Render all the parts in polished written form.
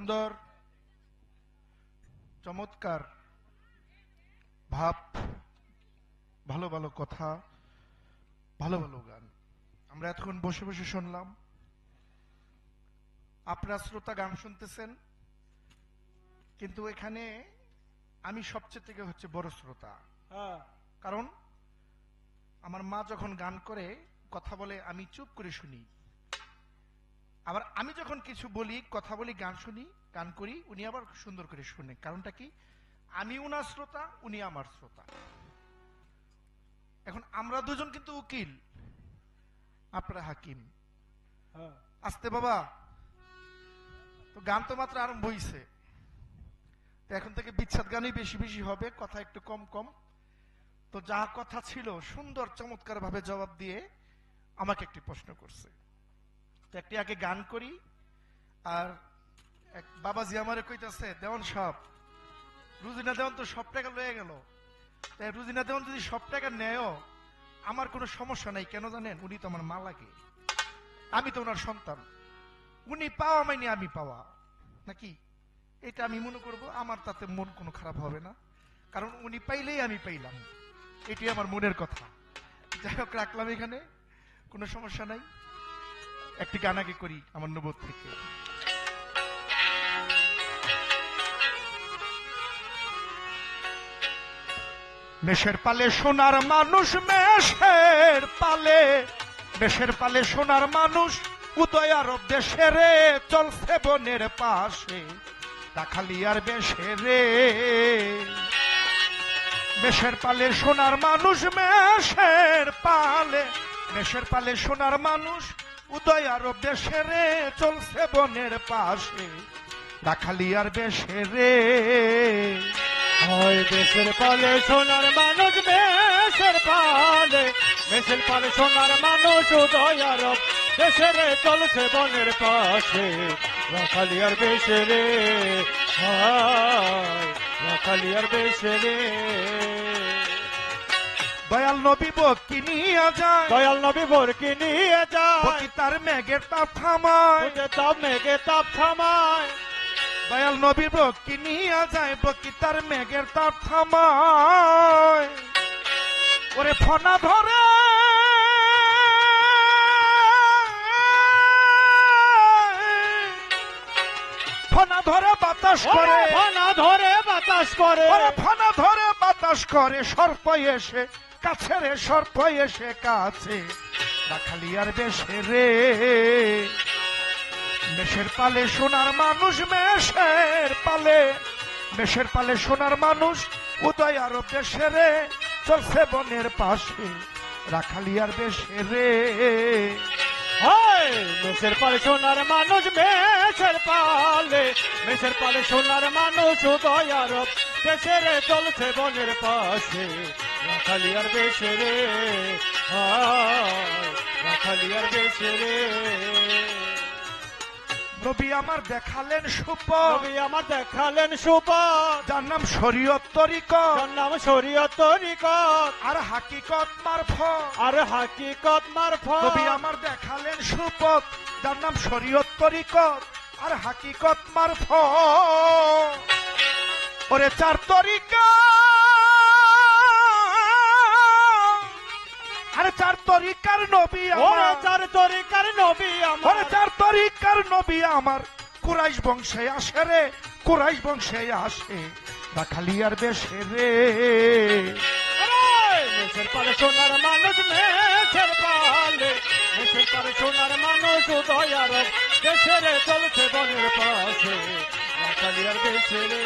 সুন্দর চমৎকার ভাব, ভালো ভালো কথা, ভালো ভালো গান আমরা এতক্ষণ বসে বসে শুনলাম। আপনারা শ্রোতা গান শুনতেছেন, কিন্তু এখানে আমি সবচেয়ে থেকে হচ্ছে বড় শ্রোতা। কারণ আমার মা যখন গান করে কথা বলে আমি চুপ করে শুনি, আবার আমি যখন কিছু বলি কথা বলি গান শুনি গান করি, উনি আবার সুন্দর করে শুনে। কারণটা কি? আমি উনার শ্রোতা, উনি আমার শ্রোতা। এখন আমরা দুজন কিন্তু উকিল, আপনারা হাকিম। আস্তে বাবা, তো গান তো মাত্র আরম্ভ হইছে, তো এখন থেকে বিচ্ছেদ গানই বেশি বেশি হবে, কথা একটু কম কম। তো যা কথা ছিল সুন্দর চমৎকার ভাবে জবাব দিয়ে আমাকে একটি প্রশ্ন করছে। তো একটি আগে গান করি, আর এক বাবাজি আমারে কইতাছে, দেওয়ান সাহেব রুজিনা দেওয়ান তো সব টাকা লয়ে গেল, তাই রুজিনা দেওয়ান যদি সব টাকা নেয় আমার কোনো সমস্যা নাই। কেন জানেন? উনি তো আমার মা লাগে, আমি তো ওনার সন্তান। উনি পাওয়া মাইনি আমি পাওয়া নাকি, এটা আমি মনে করব, আমার তাতে মন কোনো খারাপ হবে না, কারণ উনি পাইলেই আমি পাইলাম, এটি আমার মনের কথা। যাই হোক, রাখলাম এখানে, কোনো সমস্যা নাই। একটি গান আগে করি আমার নবদ থেকে। মেষের পালে সোনার মানুষ, মেষের পালে, মেষের পালে সোনার মানুষ, উদয় আরব দেশে রে, চলছে বনের পাশে রাখালিয়ার বেশে রে। মেষের পালে সোনার মানুষ, মেষের পালে, মেষের পালে সোনার মানুষ, উদয় আরব দেশে রে, চলছে বনের পাশে রাখালিয়ার বেশে রে। হয় দেশের পালে সোনার মানুষ, মেষের পালে, মেষের পালে সোনার মানুষ, উদয় আরব দেশে রে, চলছে বনের পাশে রাখালিয়ার বেশে রে। হয় রাখালিয়ার বেশে রে। দয়াল নবী বকি নিয়ে যায়, দয়াল নবী বরকি নিয়ে যায়, বকি তার মেঘের তাপ থামায়, তাপ মেঘে তাপ থামায়। দয়াল নবী বকি নিয়ে যায়, বকি তার মেঘের তাপ থামায়। ওরে ফনা ধরে ফনা ধরে বাতাস করে, ফনা ধরে বাতাস করে, ফনা ধরে বাতাস করে, সর্প এসে কাছে রে, সর্প এসে কাছে রাখালিয়ার বেশে রে। মেষের পালে সোনার মানুষ, মেষের পালে, মেষের পালে সোনার মানুষ, উদয় আরব দেশে রে, চলছে বনের পাশে রাখালিয়ার বেশে রে। মেষের পালে সোনার মানুষ, মেষের পালে, মেষের পালে সোনার মানুষ, উদয় আরব দেশে রে, চলছে বনের পাশে রাখালিয়ার বেশে রে। রাখালিয়ার বেশে রে। নবী আমার দেখালেন সুপথ, নবী আমার দেখালেন সুপথ, যার নাম শরীয়ত তরিকত, যার নাম শরীয়ত তরিকত, আর হাকিকত মারফত, আর হাকিকত মারফত। নবী আমার দেখালেন সুপথ, যার নাম শরীয়ত তরিকত, আর হাকিকত মারফত। ওরে চার তরিকা, আরে চার তরিকার নবী আমার, চার তরিকার নবী আমার, চার তরিকার নবী আমার, কুরাইশ বংশে আসে রে, কুরাইশ বংশে আসে রাখালিয়ার বেশে রে। মেষের পালে সোনার মানুষ, মেষের পালে, মেষের পালে সোনার মানুষ, উদয় আরব দেশে রে, চলছে বনের পাশে রাখালিয়ার বেশে রে।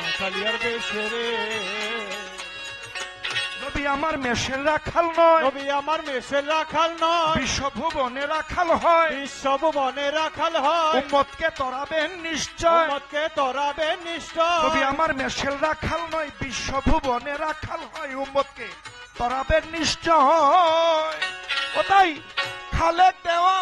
রাখালিয়ার বেশে রে। নবী আমার মেষের রাখাল নয়, নবী আমার মেষের রাখাল নয়, বিশ্বভুবনে রাখাল হয়, বিশ্বভুবনে রাখাল হয়, উম্মতকে তরাবেন নিশ্চয়, উম্মতকে তরাবেন নিশ্চয়। নবী আমার মেষের রাখাল নয়, বিশ্বভুবনে রাখাল হয়, উম্মতকে তরাবেন নিশ্চয়। ও তাই খালেক দেওয়া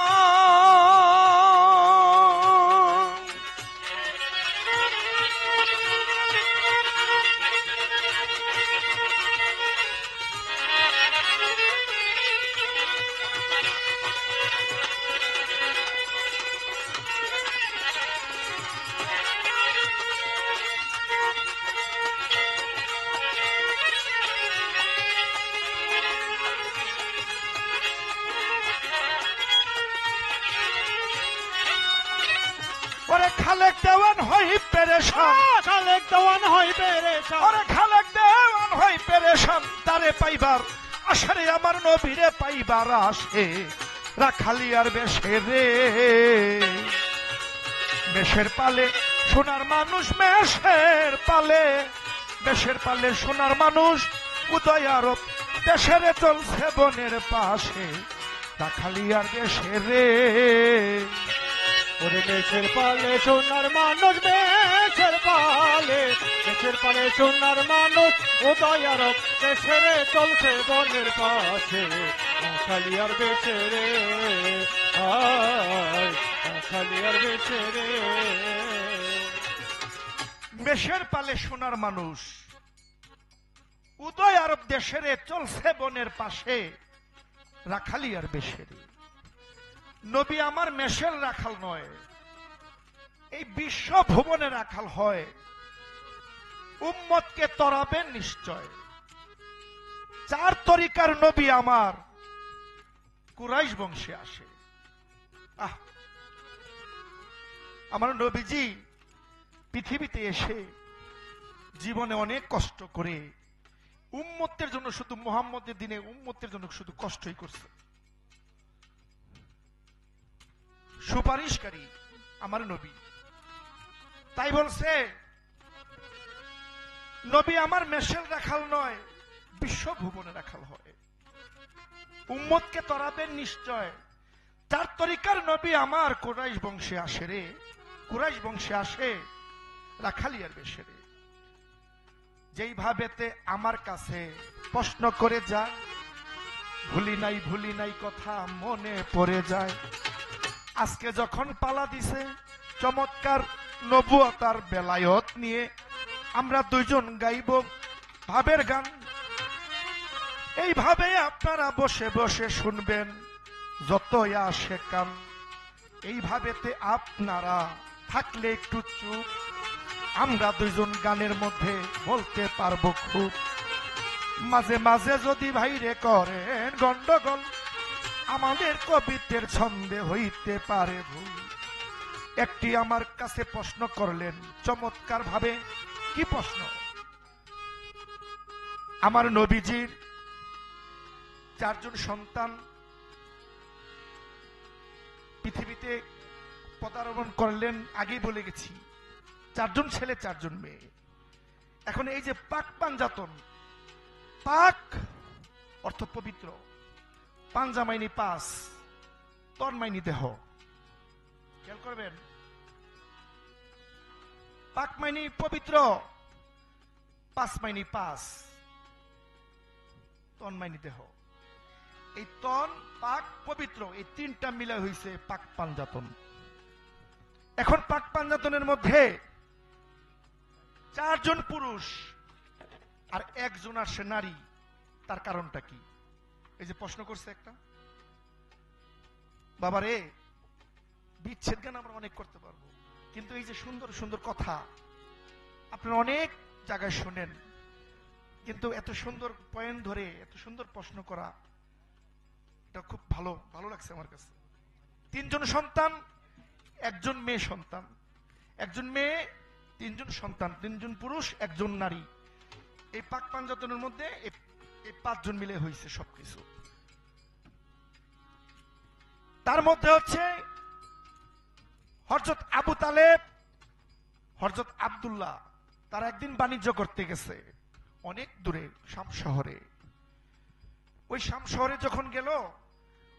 ওরে খালেক দেওয়ান হই পেরেশান, খালেক দেওয়ান হই পেরেশান, ওরে খালেক দেওয়ান হই পেরেশান, তারে পাইবার আশারে আমার নবীরে পাইবার আসে রাখালিয়ার বেশে রে। মেষের পালে সোনার মানুষ, মেষের পালে, মেষের পালে সোনার মানুষ, উদয় আরব দেশের চলছে বনের পাশে রাখালিয়ার বেশে রে। ওরে মেষের পালে সোনার মানুষ, মেষের পালে, মেষের পালে সোনার মানুষ, উদয় আরব দেশের চলছে বনের পাশে রাখালিয়ার বেশে রে। রাখালিয়ার বেশে রে। মেষের পালে সোনার মানুষ, উদয় আরব দেশের চলছে বনের পাশে রাখালিয়ার বেশে রে। নবী আমার মেষের রাখাল নয়, এই বিশ্ব ভুবনে রাখাল হয়। উম্মতকে তরাবেন নিশ্চয়। চার তরিকার নবী আমার কুরাইশ বংশে আসে। আমার নবীজি পৃথিবীতে এসে জীবনে অনেক কষ্ট করে উম্মতের জন্য, শুধু মুহাম্মদের দিনে উম্মতের জন্য শুধু কষ্টই করছে। সুপারিশকারী আমার নবী, তাই বলছে নবী আমার মেষের রাখাল নয়, বিশ্ব ভুবনে রাখাল হয়। উম্মতকে তরাবেন নিশ্চয়। চার তরিকার নবী আমার কুরাইশ বংশে আসে রে, কুরাইশ বংশে আসে রাখালিয়ার বেশে রে। যেইভাবেতে আমার কাছে প্রশ্ন করে যায়, ভুলি নাই কথা মনে পড়ে যায়। আজকে যখন পালা দিছে চমৎকার নবুয়তার বেলায়ত নিয়ে, আমরা দুইজন গাইব ভাবের গান। এইভাবে আপনারা বসে বসে শুনবেন যতই আসে কান। এইভাবেতে আপনারা থাকলে একটু চুপ, আমরা দুইজন গানের মধ্যে বলতে পারবো খুব। মাঝে মাঝে যদি ভাইরে করেন গন্ডগোল, আমাদের কবিত্বের ছন্দে হইতে পারে ভুল। একটি আমার কাছে প্রশ্ন করলেন চমৎকার ভাবে। কি প্রশ্ন? আমার নবীজির চারজন সন্তান পৃথিবীতে পদার্পণ করলেন, আগেই বলে গেছি। চারজন ছেলে, চারজন মেয়ে। এখন এই যে পাক পাঞ্জাতন, পাক অর্থ পবিত্র, পাঞ্জা মাইনি পাস, তন মাইনি দেহ। খেয়াল করবেন, পাক মাইনি পবিত্র, পাস মাইনি পাস, তন মাইনি দেহ। এই তন, পাক, পবিত্র, এই তিনটা মিলা হইছে পাক পাঞ্জাতন। এখন পাক পাঞ্জাতনের মধ্যে চারজন পুরুষ আর একজন আসে নারী। তার কারণটা কি? এই যে প্রশ্ন করছে একটা বাবারে, বিচ্ছেদ জ্ঞান আমরা অনেক করতে পারবো, কিন্তু এই যে সুন্দর সুন্দর কথা আপনারা অনেক জায়গায় শোনেন, কিন্তু এত সুন্দর পয়েন্ট ধরে এত সুন্দর প্রশ্ন করা, এটা খুব ভালো ভালো লাগছে আমার কাছে। তিনজন সন্তান, একজন মেয়ে সন্তান, একজন মেয়ে, তিনজন সন্তান, তিনজন পুরুষ, একজন নারী। এই পাক পাঞ্জাতনের মধ্যে এই পাঁচজন মিলে হয়েছে সবকিছু। তার মধ্যে হচ্ছে হযরত আবু তালেব, হযরত আব্দুল্লাহ। তারা একদিন বাণিজ্য করতে গেছে অনেক দূরে, শাম শহরে। ওই শাম শহরে যখন গেল,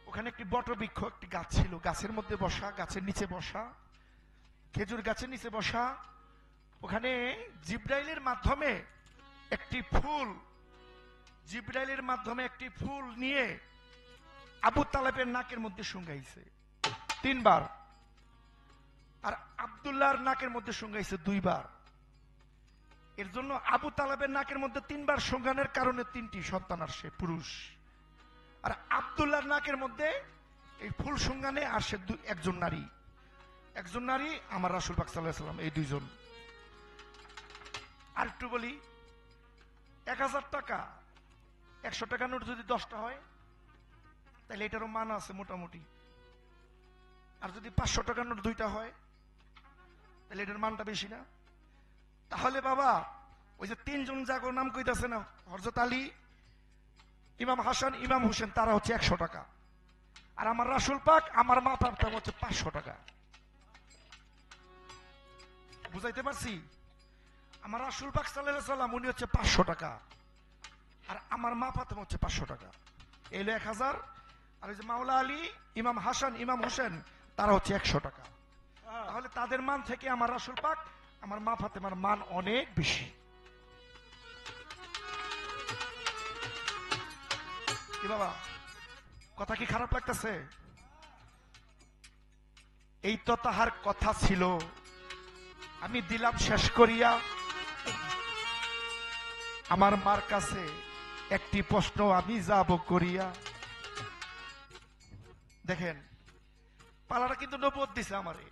ওখানে একটি বটবৃক্ষ, একটি গাছ ছিল, গাছের মধ্যে বসা, গাছের নিচে বসা, খেজুর গাছের নিচে বসা। ওখানে জিব্রাইলের মাধ্যমে একটি ফুল, জিব্রাইলের মাধ্যমে একটি ফুল নিয়ে আবু তালেবের নাকের মধ্যে শুঙ্গাইছে 3 বার, আর আব্দুল্লাহর নাকের মধ্যে শুঙ্গাইছে 2 বার। এর জন্য আবু তালেবের নাকের মধ্যে 3 বার শুঙ্গানোর কারণে 3টি সন্তান আসে পুরুষ, আর আব্দুল্লাহর নাকের মধ্যে এই ফুল শুঙ্গানে আসে একজন নারী। একজন নারী আমার রাসূল পাক সাল্লাল্লাহু আলাইহি ওয়াসাল্লাম, এই দুইজন। আর একটু বলি, 1000 টাকা 100 টাকা নোট যদি 10টা হয়, তাহলে এটারও মান আছে মোটামুটি। আর যদি 500 টাকার নোট 2টা হয়, তাহলে এটার মানটা বেশি না? তাহলে বাবা ওই যে তিনজন জাগো নাম কইতাছে না, হযরত আলী, ইমাম হাসান, ইমাম হোসেন, তারা হচ্ছে 100 টাকা। আর আমার রাসূল পাক, আমার মা বাবার দাম হচ্ছে 500 টাকা। বুঝাইতে পারছি? আমার রাসূল পাক সাল্লাল্লাহু আলাইহি সাল্লাম উনি হচ্ছে 500 টাকা, আর আমার মা ফাতেমা হচ্ছে 500 টাকা। এই হলো 1000। আর ওই যে মাওলা আলী, ইমাম হাসান, ইমাম হোসেন, তারা হচ্ছে 100 টাকা। তাহলে তাদের মান থেকে আমার রাসূল পাক, আমার মা ফাতেমার মান অনেক বেশি। কি বাবা, কথা কি খারাপ লাগতেছে? এই তো তাহার কথা ছিল, আমি দিলাম শেষ করিয়া। আমার মার কাছে একটি প্রশ্ন আমি যাব করিয়া। দেখেন, পালাটা কিন্তু নবুয়ত দিছে আমারে।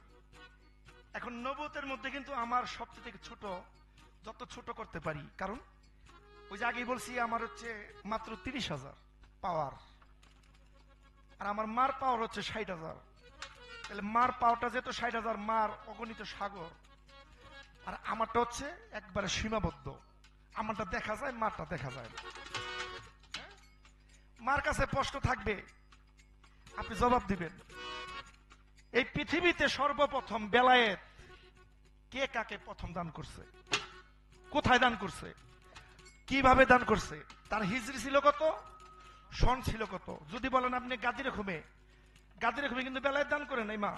এখন নবুয়তের মধ্যে কিন্তু আমার সবচেয়ে ছোট, যত ছোট করতে পারি। কারণ ওই যে আগেই বলছি, আমার হচ্ছে মাত্র 30,000 পাওয়ার, আর আমার মার পাওয়ার হচ্ছে 60,000। তাহলে মার পাওয়ারটা যেহেতু 60,000, মার অগণিত সাগর, আর আমারটা হচ্ছে একবারে সীমাবদ্ধ। আমারটা দেখা যায়, মারটা দেখা যায় না। মার কাছে প্রশ্ন থাকবে, আপনি জবাব দিবেন। এই পৃথিবীতে সর্বপ্রথম বেলায়েত কে কাকে প্রথম দান করছে, কোথায় দান করছে, কিভাবে দান করছে, তার হিজরি ছিল কত, সন ছিল কত? যদি বলেন আপনি গাদিরে খুমে, গাদিরে খুমে কিন্তু বেলায়েত দান করে নাই মা,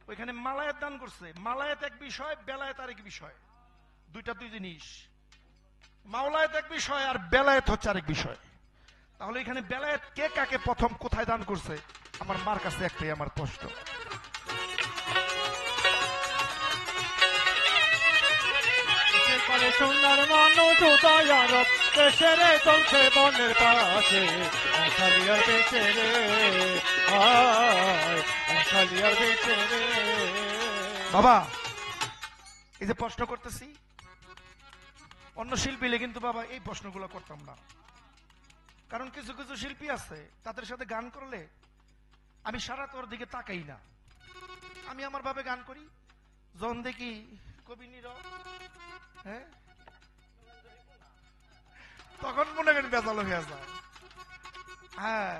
ওইখানে মালায়েত দান করছে। মালায়েত এক বিষয়, বেলায়েত আরেক বিষয়, দুইটা দুই জিনিস। মাওলায়েত এক বিষয় আর বেলায়েত হচ্ছে আরেক বিষয়। তাহলে এখানে বেলায়েত কে কাকে প্রথম কোথায় দান করছে, আমার মার কাছে একটাই আমার প্রশ্ন। সোনার মানুষ উদয় আরব দেশে রে, চলছে বনের পাশে আশালিয়ার বেঁচে রে, আশালিয়ার বেঁচে রে। বাবা এই যে প্রশ্ন করতেছি, অন্য শিল্পীলে কিন্তু বাবা এই প্রশ্নগুলো করতাম না। কারণ কিছু কিছু শিল্পী আছে, তাদের সাথে গান করলে আমি সারা তোর দিকে তাকাই না, আমি আমার ভাবে গান করি। যখন দেখি কবি নীরব, হ্যাঁ, তখন মনে করেন বেজাল হয়ে যায়। হ্যাঁ,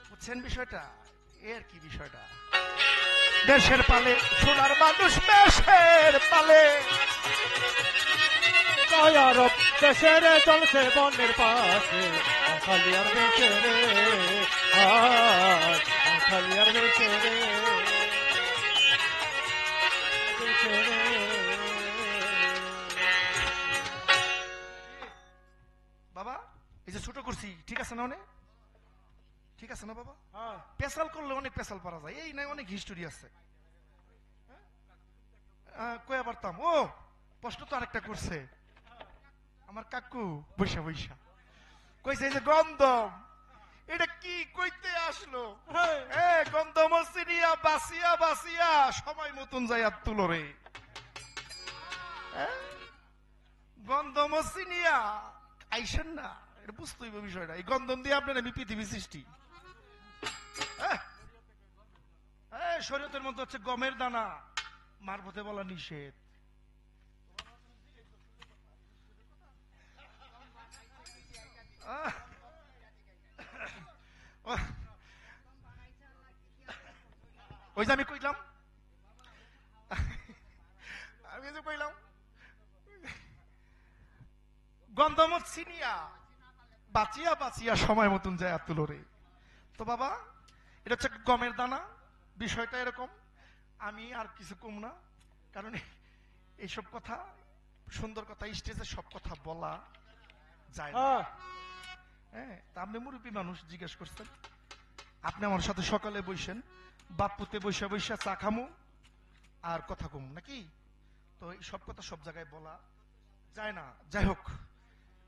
বুঝছেন বিষয়টা? এর কি বিষয়টা? দেশের পালে সোনার মানুষ, দেশের পালে আরব দেশে রে, চলছে বনের পাশে আশালিয়ার বেঁচে রে, আশালিয়ার বেঁচে রে, বেঁচে রে। বাবা এই যে ছোট করছি, ঠিক আছে না? অনেক ঠিক আছে না বাবা? পেশাল করলে অনেক পেশাল পারা যায়, এই নাই অনেক হিস্টোরি আছে। কয়া পারতাম। ও প্রশ্ন তো আরেকটা করছে আমার কাকু, বৈশা বৈশা কইছে যে গন্ধম, এটা কি কইতে আসলো? গন্ধম চিনিয়া বাসিয়া বাসিয়া সময় মতন যাইয়া তুলো রে। গন্ধম চিনিয়া আইসেন না, এটা বুঝতে হইব বিষয়টা। এই গন্ধম দিয়ে আপনার আমি পৃথিবী সৃষ্টি। শরীয়তের মধ্যে হচ্ছে গমের দানা মারফতে বলা নিষেধ। ওই যে আমি কইলাম, আমি যে কইলাম গন্ধম চিনিয়া বাঁচিয়া বাঁচিয়া সময় মতন যায় তুলো রে। তো বাবা এটা হচ্ছে গমের দানা, বিষয়টা এরকম। আমি আর কিছু কম না, কারণ এইসব কথা, সুন্দর কথা স্টেজে সব কথা বলা যায় না। হ্যাঁ, তা আপনি মুরব্বী মানুষ, জিজ্ঞেস করছেন, আপনি আমার সাথে সকালে বসেন, বাপুতে বৈশা বৈশা চা খামু আর কথা কম নাকি? তো এই সব কথা সব জায়গায় বলা যায় না। যাই হোক,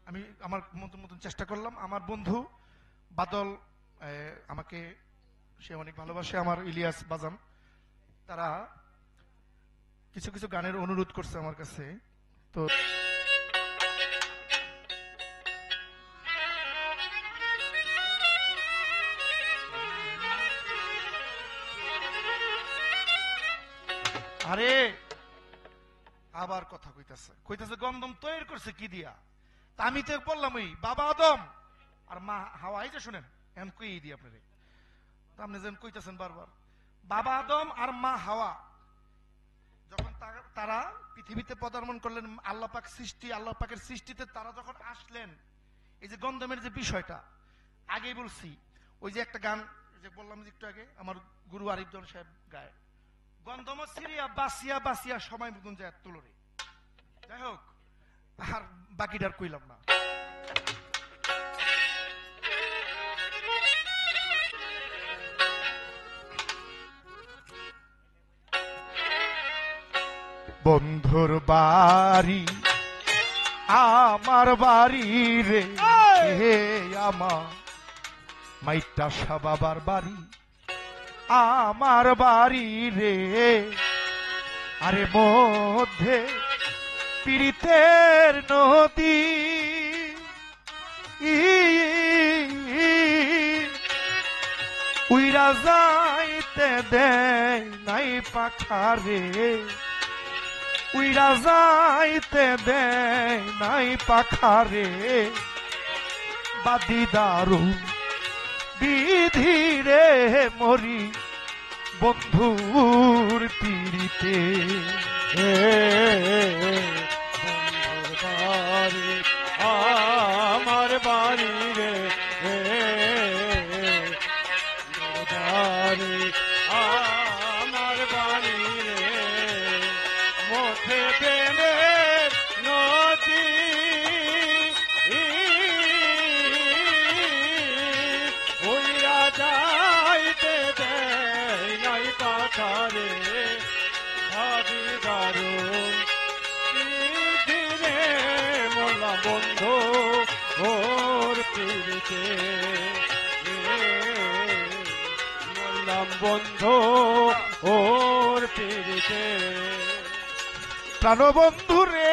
আমি আমার মতন মতন চেষ্টা করলাম। আমার বন্ধু বাদল আমাকে, সে অনেক ভালোবাসে, আমার ইলিয়াস বাজান, তারা কিছু কিছু গানের অনুরোধ করছে আমার কাছে। তো আরে আবার কথা কইতাছে গন্ধম তৈরি করছে কি দিয়া? তা আমি তো বললাম ওই বাবা আদম আর মা হাওয়া, এই যে শুনেন এখন কই দিই আপনারে, আপনি যেন কইতাছেন বারবার, বাবা আদম আর মা হাওয়া যখন তারা পৃথিবীতে পদার্পণ করলেন, আল্লাহ পাক সৃষ্টি, আল্লাহ পাকের সৃষ্টিতে তারা যখন আসলেন, এই যে গন্ধমের যে বিষয়টা আগেই বলছি, ওই যে একটা গান যে বললাম যে একটু আগে আমার গুরু আরিফজন সাহেব গায়, গন্ধম সিরিয়া বাসিয়া বাসিয়া সময় মতন যায় তুলরে। যাই হোক, আর বাকিটার কইলাম না। বন্ধুর বাড়ি আমার বাড়ি রে, হে আমার মাইটা শাহ বাবার বাড়ি আমার বাড়ি রে, আরে মধ্যে পীড়িতের নদী, উইরা যাইতে দেয় নাই পাখারে, উইরা যাইতে দেয় নাই পাখারে, বাদি দারু বিধি রে মরি বন্ধুর পীড়িতে। বন্ধুর বাড়ি আমার বাড়ি রে, বাড়ি আমার বাড়ি রে, মুখে প্রেমের নদী, উইরা যাইতে দেয় নাই পাখারে, ভাবি দারুণ ধীরে মোলা বন্ধু ওর পীড়িতে, মোলাম বন্ধু ওর পীড়িতে। প্রাণবন্ধু রে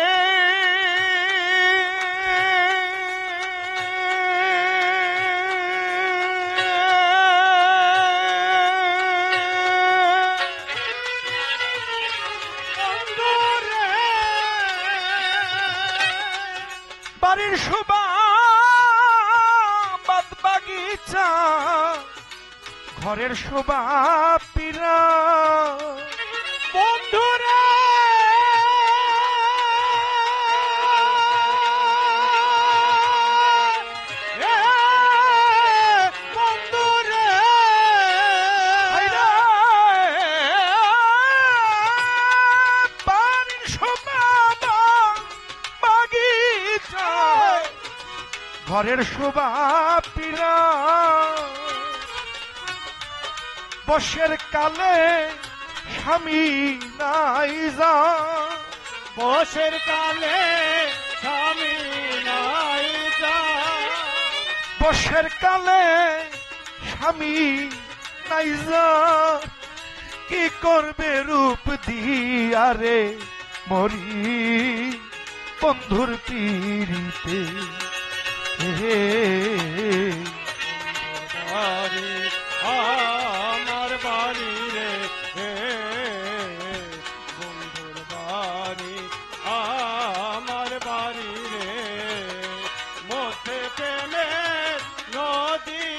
বাড়ির শোভা বাদ বাগিচা, ঘরের শোভা পীড়া, বন্ধুরা ঘরের শোভা পীড়া, বর্ষের কালে স্বামী নাই যা, বর্ষের কালে স্বামী নাই যা, বর্ষের কালে স্বামী নাই যা, কি করবে রূপ দিয়া রে মরি বন্ধুর পীড়িতে। বাড়ি আমার বাড়ি রে, বন্ধুর বাড়ি আমার বাড়ি রে, মধ্যে প্রেমের নদী,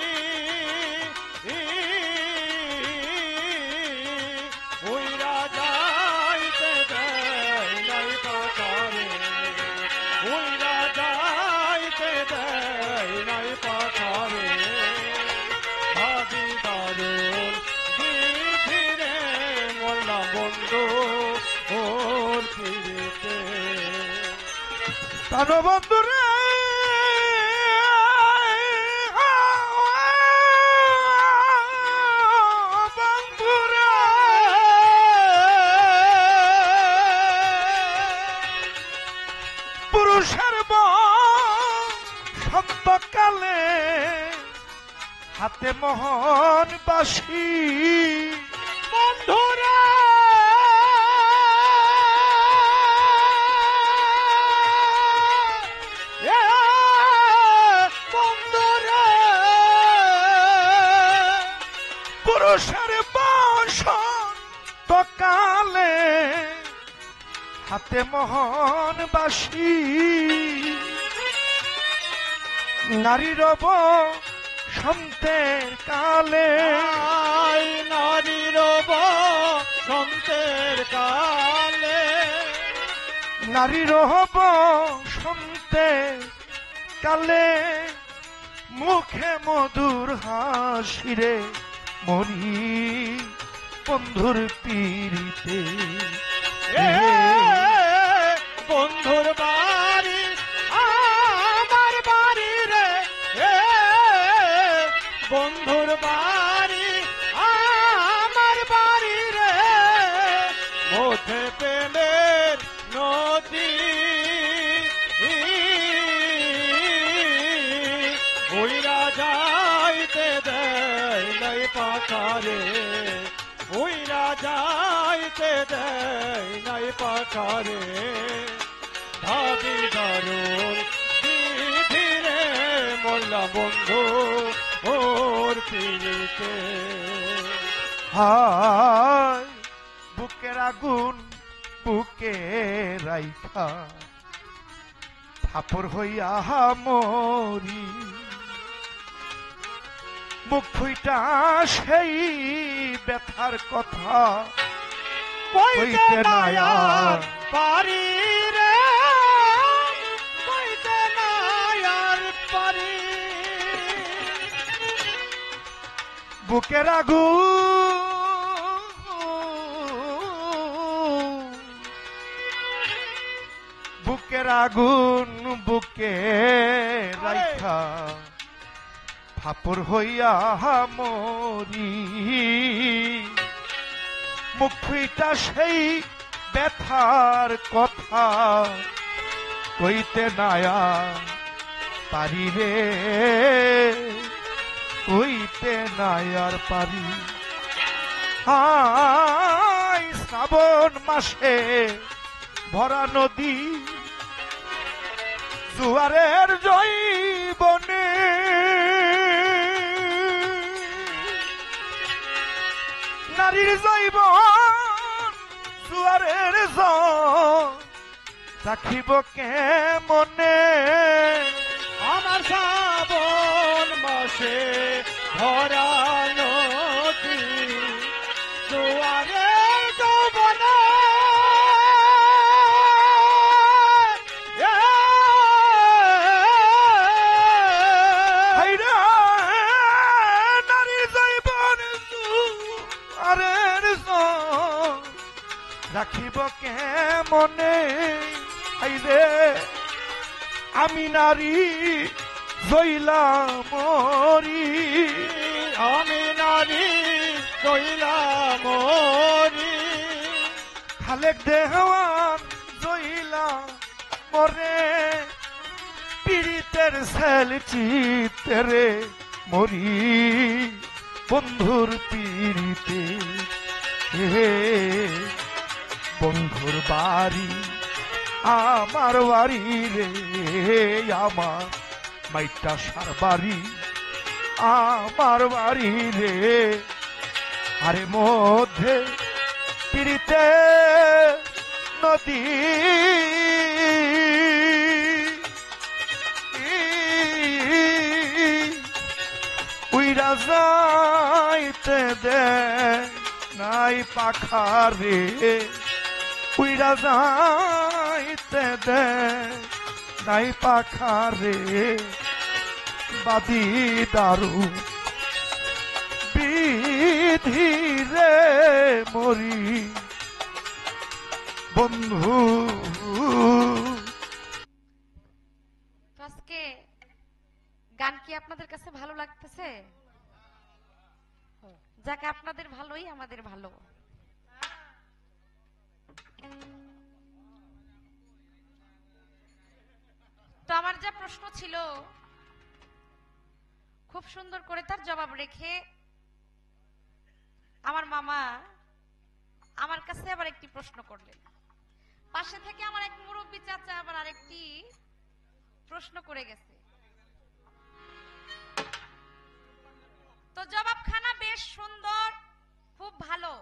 উইরা যাইতে দেয় নাই পাখারে, উইরা যাইতে দেয় নাই পাখারে, ভাবি দারুণ ধীরে মোলা বন্ধু ওর পীড়িতে। প্রাণবন্ধু রে বন্ধুরা, পুরুষের সন্তকালে হাতে মোহন বাসি, বন্ধুরা বন্ধুরা, পুরুষের বসন্তকালে হাতে মোহন বাসি নারী রব সন্তের কালে নারীর সন্তের কালে নারী রব সন্তের কালে মুখে মধুর হাসিরে মরি বন্ধুর পীড়িতে বন্ধুর বাড়ি আমার বাড়ি রে বন্ধুর বাড়ি আমার বাড়ি রে মধ্যে প্রেমের নদী ওইরা যাইতে দেয় নাই পাখারে ওইরা যাইতে দেয় নাই পাখারে ভাবি দারুণ ধীরে মোল্লা বন্ধু ওর পিড়িতে হায় বুকের আগুন বুকে রাইখা ফাপর হইয়া মরি মুখ ফুইটা সেই ব্যথার কথা কইতে নাই আর পারি রে কইতে নাই আর পারি বুকের আগুন বুকের আগুন বুকে রাইখা ফাপর হইয়া মরি মুখ ফুইটা সেই ব্যথার কথা কইতে নায়া পারি রে কইতে নায়ার পারি হায় শ্রাবণ মাসে ভরা নদী জুয়ারের জৈবনে নারীর জৈবন জুয়ারের রাখিব কেমনে আমার শ্রাবণ মাসে ভরা নদী জোয়ারে যৌবনে হাইরা নারীর জৈবন জুয়ারের রাখিব কেমনে হাইরে আমি নারী জইলা মরি আমি নারী জইলা মরি খালেক দেওয়ান জইলা মরে পীড়িতের সেল চিত্রে মরি বন্ধুর পীড়িতে হে বন্ধুর বাড়ি আমার বাড়ি রে আমার মাইটা সার বাড়ি আমার বাড়ি রে আরে মধ্যে পীড়িতে নদী উইরা যাইতে দে নাই পাখারে উইরা যাইতে দে নাই পাখারে বাদি দারু বিধি রে মরি বন্ধু আজকে গান কি আপনাদের কাছে ভালো লাগতেছে? যাকে আপনাদের ভালোই আমাদের ভালো। তো আমার যা প্রশ্ন ছিল খুব সুন্দর করে তার জবাব রেখে আমার মামা আমার কাছে আবার একটি প্রশ্ন করলেন। পাশে থেকে আমার এক মুরব্বী চাচা আবার আরেকটি প্রশ্ন করে গেছে। তো জবাবখানা বেশ সুন্দর, খুব ভালো,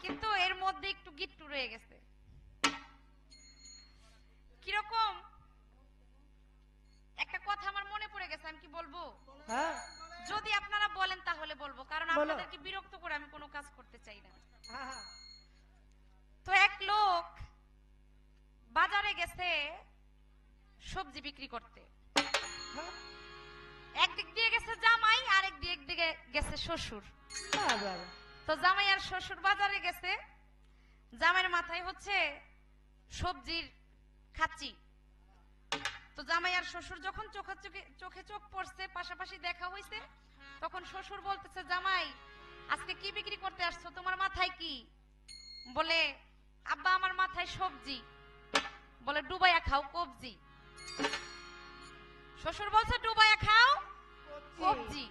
কিন্তু এর মধ্যে একটু গিট্টু রয়ে গেছে। কিরকম একটা কথা আমার মনে পড়ে গেছে, আমি কি বলবো? হ্যাঁ যদি আপনারা বলেন তাহলে বলবো, কারণ বলো। আপনাদেরকে বিরক্ত করে আমি কোনো কাজ করতে চাই না। হ্যাঁ তো এক লোক বাজারে গেছে সবজি বিক্রি করতে। হ্যাঁ। একদিক দিয়ে গেছে জামাই, আরেক দিকে গেছে শ্বশুর। বাবা। তো জামাই আর শ্বশুর বাজারে গেছে। জামাইয়ের মাথায় হচ্ছে সবজির খাচ্ছি। তো জামাই আর শ্বশুর যখন চোখে চোখ পড়ছে, পাশাপাশি দেখা হইছে, তখন শ্বশুর বলতেছে, জামাই আজকে কি বিক্রি করতে আসছো, তোমার মাথায় কি? বলে, আব্বা আমার মাথায় সবজি। বলে, ডুবাইয়া খাও কবজি। শ্বশুর বলছে, ডুবাইয়া খাও কবজি।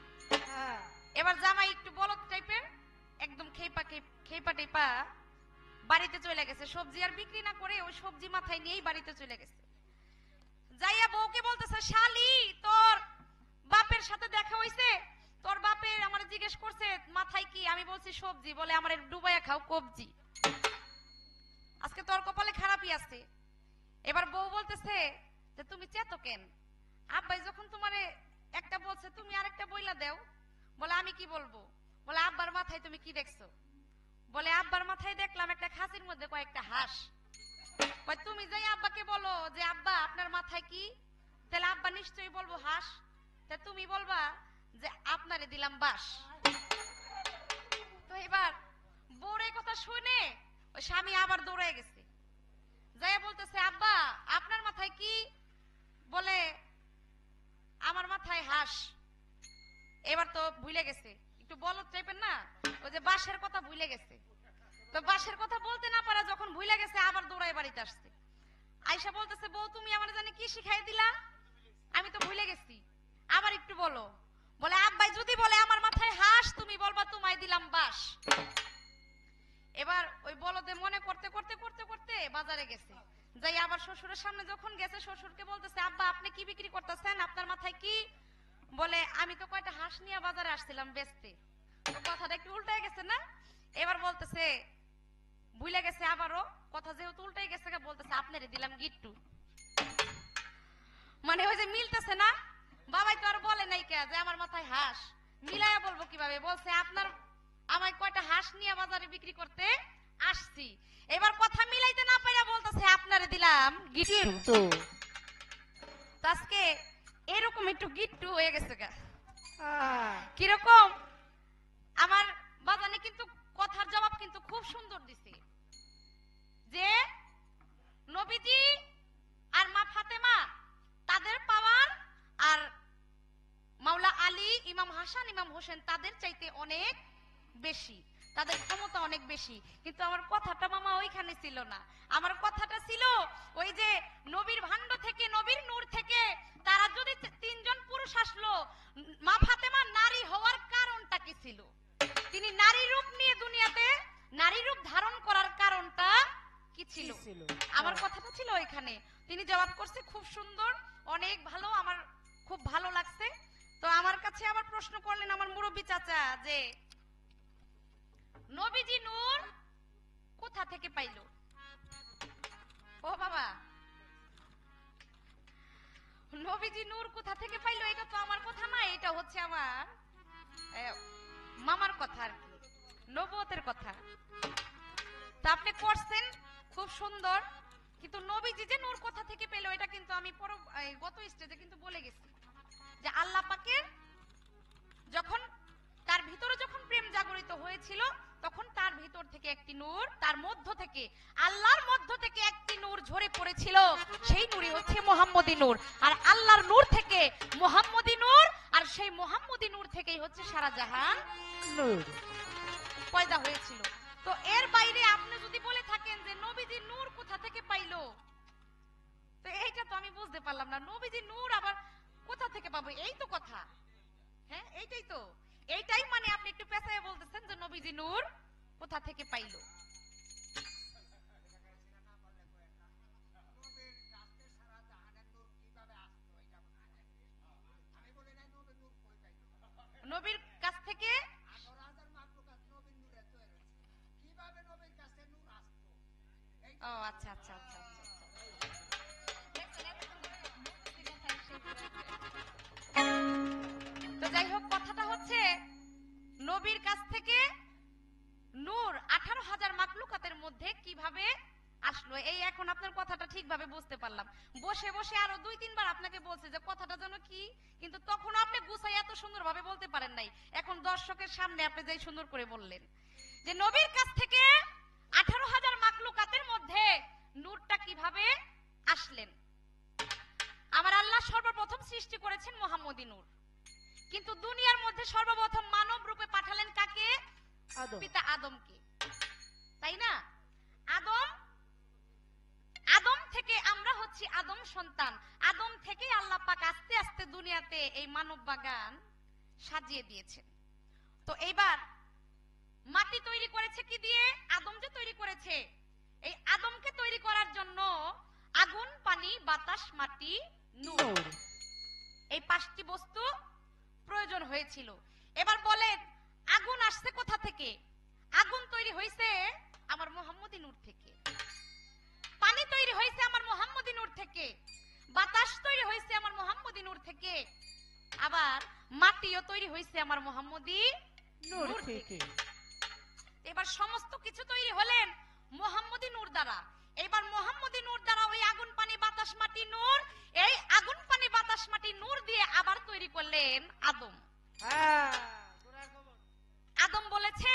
হ্যাঁ। এবার জামাই একটু বলদ টাইপের, একদম খেপা টেপা বাড়িতে চলে গেছে। সবজি আর বিক্রি না করে ওই সবজি মাথায় নিয়েই বাড়িতে চলে গেছে। যাইয়া বউকে বলতেছে, শালি তোর বাপের সাথে দেখা হইছে, তোর বাপের আমার জিজ্ঞেস করছে মাথায় কি, আমি বলছি সবজি। বলে, আমার ডুবাইয়া খাও কবজি। আজকে তোর কপালে খারাপই আছে। এবার বউ বলতেছে যে তুমি চেতো কেন? আব্বাই যখন তোমারে একটা বলছে তুমি আরেকটা বইলা দেও। বলে, আমি কি বলবো? বলে, আব্বার মাথায় তুমি কি দেখছো? বলে, আব্বার মাথায় দেখলাম একটা খাসির মধ্যে কয়েকটা হাঁস। তুমি যাই আব্বাকে বলো যে আব্বা আপনার মাথায় কি, তাহলে আব্বা নিশ্চয়ই বলবো হাঁস। তা তুমি বলবা যে আপনারে দিলাম বাস। তো এবার বউর এই কথা শুনে ওই স্বামী আবার দৌড়ায় গেছে, যাইয়া বলতেছে, আব্বা আপনার মাথায় কি? বলে, আমার মাথায় হাঁস। এবার তো ভুলে গেছে, একটু বলদ টাইপের না, ওই যে বাঁশের কথা ভুলে গেছে। তো বাঁশের কথা বলতে না পারা যখন ভুলে গেছে, আবার দৌড়ায় বাড়িতে আসছে। আয়শা বলতেছে, বউ তুমি আমার জানি কি শিখাই দিলা, আমি তো ভুলে গেছি, আবার একটু বলো। বলে, আব্বাই যদি বলে আমার মাথায় হাঁস, তুমি বলবা তোমায় দিলাম বাস। এবার ওই বলদে মনে করতে করতে করতে করতে বাজারে গেছে। যাই আবার শ্বশুরের সামনে যখন গেছে, শ্বশুরকে বলতেছে, আব্বা আপনি কি বিক্রি করতেছেন, আপনার মাথায় কি? বলে, আমি তো কয়টা হাঁস নিয়ে বাজারে আসছিলাম বেচতে। তো কথাটা একটু উল্টায় গেছে না? এবার বলতেছে, ভুলে গেছে আবারও কথা, যেহেতু উল্টাই গেছে, বলতেছে আপনারে দিলাম গিট্টু। মানে ওই যে মিলতেছে না, বাবাই তো আর বলে নাই কে যে আমার মাথায় হাঁস, মিলাইয়া বলবো কিভাবে? বলছে, আপনার আমায় কয়টা হাঁস নিয়ে বাজারে বিক্রি করতে আসছি। এবার কথা মিলাইতে না পাইরা বলতেছে, আপনারে দিলাম গিট্টু। তো আজকে এরকম একটু গিট্টু হয়ে গেছে গা। কিরকম? আমার বাজানে কিন্তু কথার জবাব কিন্তু খুব সুন্দর দিছে, যে নবীজি আর মা ফাতেমা তাদের পাওয়ার আর মাওলা আলী, ইমাম হাসান, ইমাম হোসেন তাদের চাইতে অনেক বেশি, তাদের ক্ষমতা অনেক বেশি। কিন্তু আমার কথাটা মামা ওইখানে ছিল না, আমার কথাটা ছিল ওই যে নবীর ভান্ড থেকে, নবীর নূর থেকে তারা যদি তিনজন পুরুষ আসলো, মা ফাতেমা নারী হওয়ার কারণটা কি ছিল? তিনি নারী রূপ নিয়ে দুনিয়াতে নারী রূপ ধারণ করার কারণটা কি ছিল? আমার কথাটা ছিল ওইখানে। তিনি জবাব করছে খুব সুন্দর, অনেক ভালো, আমার খুব ভালো লাগছে। তো আমার কাছে আবার প্রশ্ন করলেন আমার মুরব্বী চাচা, যে নবীজি নূর কোথা থেকে পাইলো? ও বাবা, নবীজি নূর কোথা থেকে পাইলো? এটা তো আমার কথা না, এটা হচ্ছে আমার মামার কথা আর কি, নবুয়তের কথা। তা আপনি করছেন খুব সুন্দর, কিন্তু নবীজি যে নূর কোথা থেকে পেল, এটা কিন্তু আমি গত স্টেজে কিন্তু বলে গেছি, যে আল্লাহ পাকের যখন তার ভিতরে যখন প্রেম জাগরিত হয়েছিল, তখন তার ভিতর থেকে একটি নূর, তার মধ্য থেকে, আল্লাহর মধ্য থেকে একটি নূর ঝরে পড়েছিল, সেই নূরই হচ্ছে মুহাম্মদী নূর। আর আল্লাহর নূর থেকে মুহাম্মদী নূর, আর সেই মুহাম্মদী নূর থেকেই হচ্ছে সারা জাহান নূর পয়দা হয়েছিল। তো এর বাইরে আপনি যদি বলে থাকেন যে নবীজি নূর কোথা থেকে পাইলো, তো এইটা তো আমি বুঝতে পারলাম না, নবীজি নূর আবার কোথা থেকে পাবো? এই তো কথা, হ্যাঁ এইটাই তো, এইটাই মানে আপনি একটু পেছায় বলতেছেন যে নবীজি নূর কোথা থেকে পাইলো। নবীর কাছ থেকে ও আচ্ছা আচ্ছা আচ্ছা আচ্ছা, যাই হোক, কথাটা হচ্ছে নবীর কাছ থেকে নূর 18,000 মাকলুকাতের মধ্যে কিভাবে আসলো। এই এখন আপনার কথাটা ঠিকভাবে বুঝতে পারলাম। বসে বসে আরো 2-3 বার আপনাকে বলছে যে কথাটা যেন কি, কিন্তু তখন আপনি গুছাই এত সুন্দরভাবে বলতে পারেন নাই। এখন দর্শকের সামনে আপনি যাই সুন্দর করে বললেন যে নবীর কাছ থেকে 18,000 মাকলুকাতের মধ্যে নূরটা কিভাবে আসলেন। আমার আল্লাহ সর্বপ্রথম সৃষ্টি করেছেন মুহাম্মদী নূর, কিন্তু দুনিয়ার মধ্যে সর্বপ্রথম মানব রূপে পাঠালেন কাকে? পিতা আদমকে, তাই না? আদম থেকে আমরা হচ্ছি আদম সন্তান। আদম থেকে আল্লাহ পাক আস্তে আস্তে দুনিয়াতে এই মানব বাগান সাজিয়ে দিয়েছেন। তো এইবার মাটি তৈরি করেছে কি দিয়ে? আদম যে তৈরি করেছে, এই আদমকে তৈরি করার জন্য আগুন, পানি, বাতাস, মাটি, নূর, এই 5টি বস্তু প্রয়োজন হয়েছিল। এবার বলেন আগুন আসছে কোথা থেকে? আগুন তৈরি হয়েছে আমার মুহাম্মদী নূর থেকে, পানি তৈরি হয়েছে আমার মুহাম্মদী নূর থেকে, বাতাস তৈরি হয়েছে আমার মুহাম্মদী নূর থেকে, আবার মাটিও তৈরি হয়েছে আমার মুহাম্মদী নূর থেকে। এবার সমস্ত কিছু তৈরি হলেন মুহাম্মদী নূর দ্বারা। এবার মুহাম্মদী নূর দ্বারা ওই আগুন, পানি, বাতাস, মাটি, নূর, এই আগুন, পানি, বাতাস, মাটি, নূর দিয়ে আবার তৈরি করলেন আদম। আদম বলেছে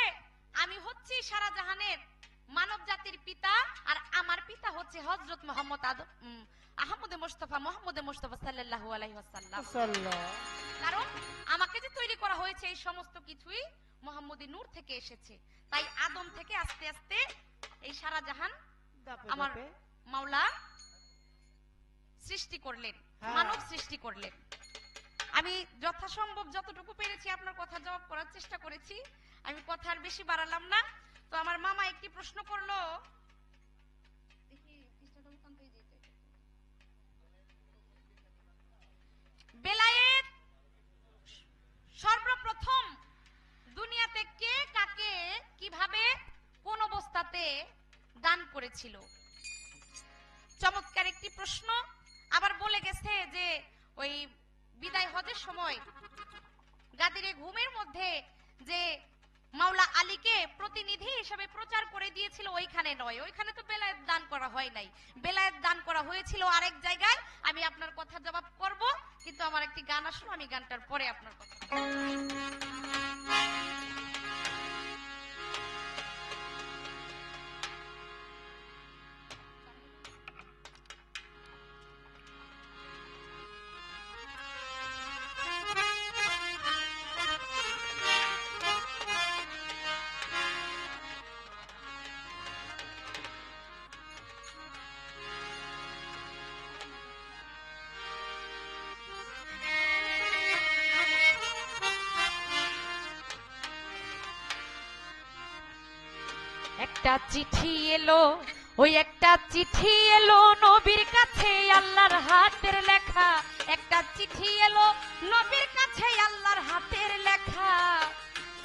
আমি হচ্ছি সারা জাহানের মানব জাতির পিতা, আর আমার পিতা হচ্ছে হযরত মুহাম্মদ আহমদে মুস্তাফা মুহাম্মদে মুস্তাফা সাল্লাল্লাহু আলাইহি ওয়াসাল্লাম। কারণ আমাকে যে তৈরি করা হয়েছে এই সমস্ত কিছুই মুহাম্মদী নূর থেকে এসেছে। তাই আদম থেকে আস্তে আস্তে এই সারা জাহান আমার মাওলা সৃষ্টি করলেন, মানব সৃষ্টি করলেন। আমি যথাসম্ভব যতটুকু পেরেছি আপনার কথা জবাব করার চেষ্টা করেছি। আমি কথা আর বেশি বাড়ালাম না। তো আমার মামা একটি প্রশ্ন করলো, বেলায়েত সর্বপ্রথম দুনিয়াতে কে কাকে কিভাবে কোন অবস্থাতে দান করেছিল? চমৎকার একটি প্রশ্ন। আবার বলে গেছে যে ওই বিদায় হজের সময় গাদিরে ঘুমের মধ্যে যে মাওলা আলীকে প্রতিনিধি হিসেবে প্রচার করে দিয়েছিল, ওইখানে নয়, ওইখানে তো বেলায়েত দান করা হয় নাই। বেলায়েত দান করা হয়েছিল আরেক জায়গায়। আমি আপনার কথা জবাব করব, কিন্তু আমার একটি গান আসলো, আমি গানটার পরে আপনার কথা। একটা চিঠি এলো, ওই একটা চিঠি এলো নবীর কাছে আল্লাহর হাতের লেখা। একটা চিঠি এলো নবীর কাছে আল্লাহর হাতের লেখা।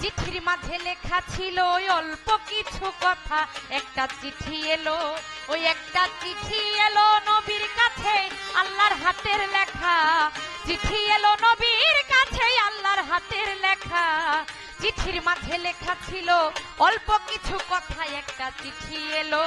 চিঠির মাঝে লেখা ছিল অল্প কিছু কথা। একটা চিঠি এলো, ওই একটা চিঠি এলো নবীর কাছে আল্লাহর হাতের লেখা। চিঠি এলো নবীর কাছে আল্লাহর হাতের লেখা। চিঠির মাঝে লেখা ছিল অল্প কিছু কথা। একটা চিঠি এলো,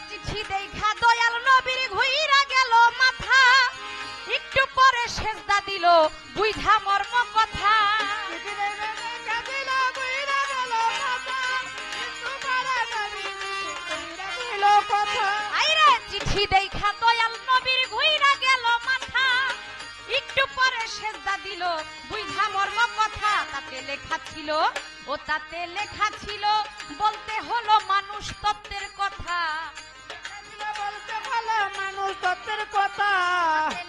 চিঠি দেখা দয়াল নবীর ঘুইরা গেল মাথা। একটু পরে সেজদা দিল বুঝা মর্ম কথা। চিঠি দেখা দয়াল নবীর ঘুইরা গেল মাথা। একটু পরে সেজদা দিল বুঝা মর্ম কথা। তাতে লেখা ছিল, ও তাতে লেখা ছিল বলতে হলো মানুষ তত্ত্বের কথা। বলতে হলো মানুষ তত্ত্বের কথা।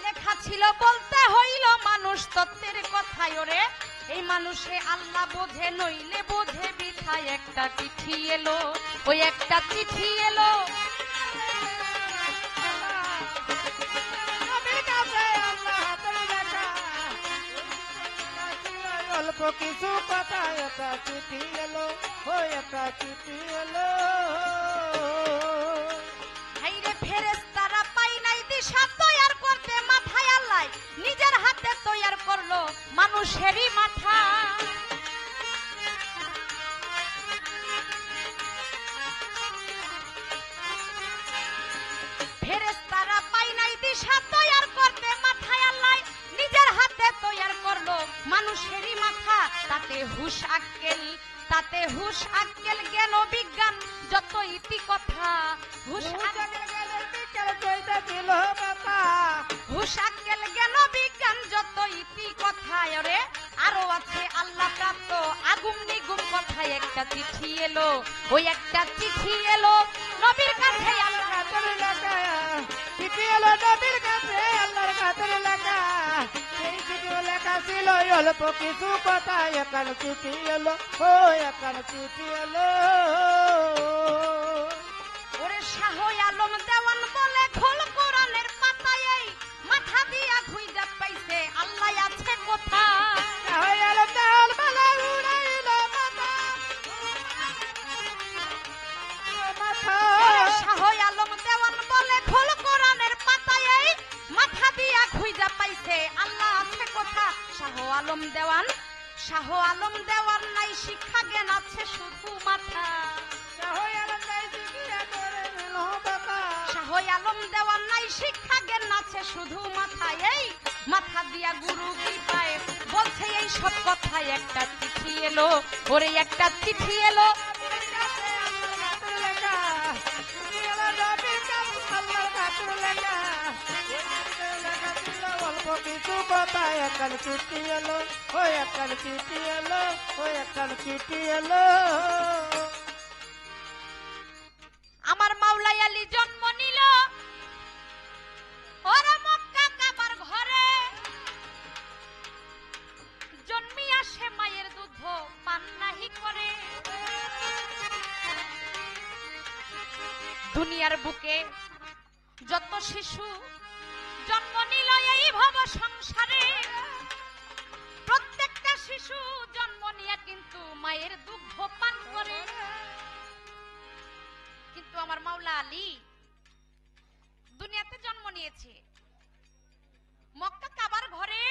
লেখা ছিল বলতে হইল মানুষ তত্ত্বের কথা। ওরে এই মানুষে আল্লাহ বোঝে, নইলে বোঝে বিথায়। একটা চিঠি এলো, ওই একটা চিঠি এলো অল্প কিছু কথা একটা চিঠি এলো, ও একটা চিঠি এলো। হাইরে ফেরেশতারা পাই নাই দিশা তৈয়ার করতে, মাথায় আল্লাহ নিজের হাতে তৈয়ার করলো মানুষেরই মাথা। ফেরেশতারা পাই নাই দিশা তৈয়ার করতে, মাথায় আল্লাহ নিজের হাতে তৈয়ার করলো মানুষেরই মাথা। তাতে হুশ আক্কেল, তাতে হুশ আক্কেল জ্ঞান বিজ্ঞান যত ইতি কথা, হুশ আক্কেল হুশ আক্কেল জ্ঞান বিজ্ঞান যত ইতি কথা। রে আরো আছে আল্লাহ প্রাপ্ত আগুম নিগুম কথায় একটা চিঠি এলো, ওই একটা চিঠি এলো নবীর কাছে আল্লাহ চিঠি এলো নবীর কাছে আল্লাহর কাছে লেখা। সেই চিঠি লেখা ছিল অল্প কিছু কথা একান চিঠি এলো, ও একান চিঠি এলো। ওরে শাহ আলম দেওয়ান বলে খোল কোরআনের পাতায়, এই মাথা দিয়া খুঁজা পাইছে আল্লাহ আছে কোথা। শাহ আলম দেওয়ান বলে খোল কোরআনের পাতায়, এই মাথা দিয়া খুঁজা পাইছে আল্লাহ আছে কোথা। শাহ আলম দেওয়ান, শাহ আলম দেওয়ান নাই শিক্ষা জ্ঞান আছে শুধু মাথা। শাহ আলম দেওয়ান নাই শিক্ষা জ্ঞান আছে শুধু মাথায়, এই মাথা দিয়া গুরু কৃপায় বলছে এই সব কথায় একটা চিঠি এলো, ওরে একটা চিঠি এলো। অল্প কিছু কথা একান চিঠি এলো, ও একান চিঠি এলো, ও একান চিঠি এলো। আমার মাওলাই আলী জন্ম নিল ওরা মক্কা কাবার ঘরে, জন্মিয়া সে মায়ের দুধ পান নাহি করে। দুনিয়ার বুকে যত শিশু জন্ম নিল এই ভব সংসারে, প্রত্যেকটা শিশু জন্ম নিয়ে কিন্তু মায়ের দুধ পান করে। কিন্তু আমার মাওলা আলী দুনিয়াতে জন্ম নিয়েছে, মক্কা কাবার ঘরে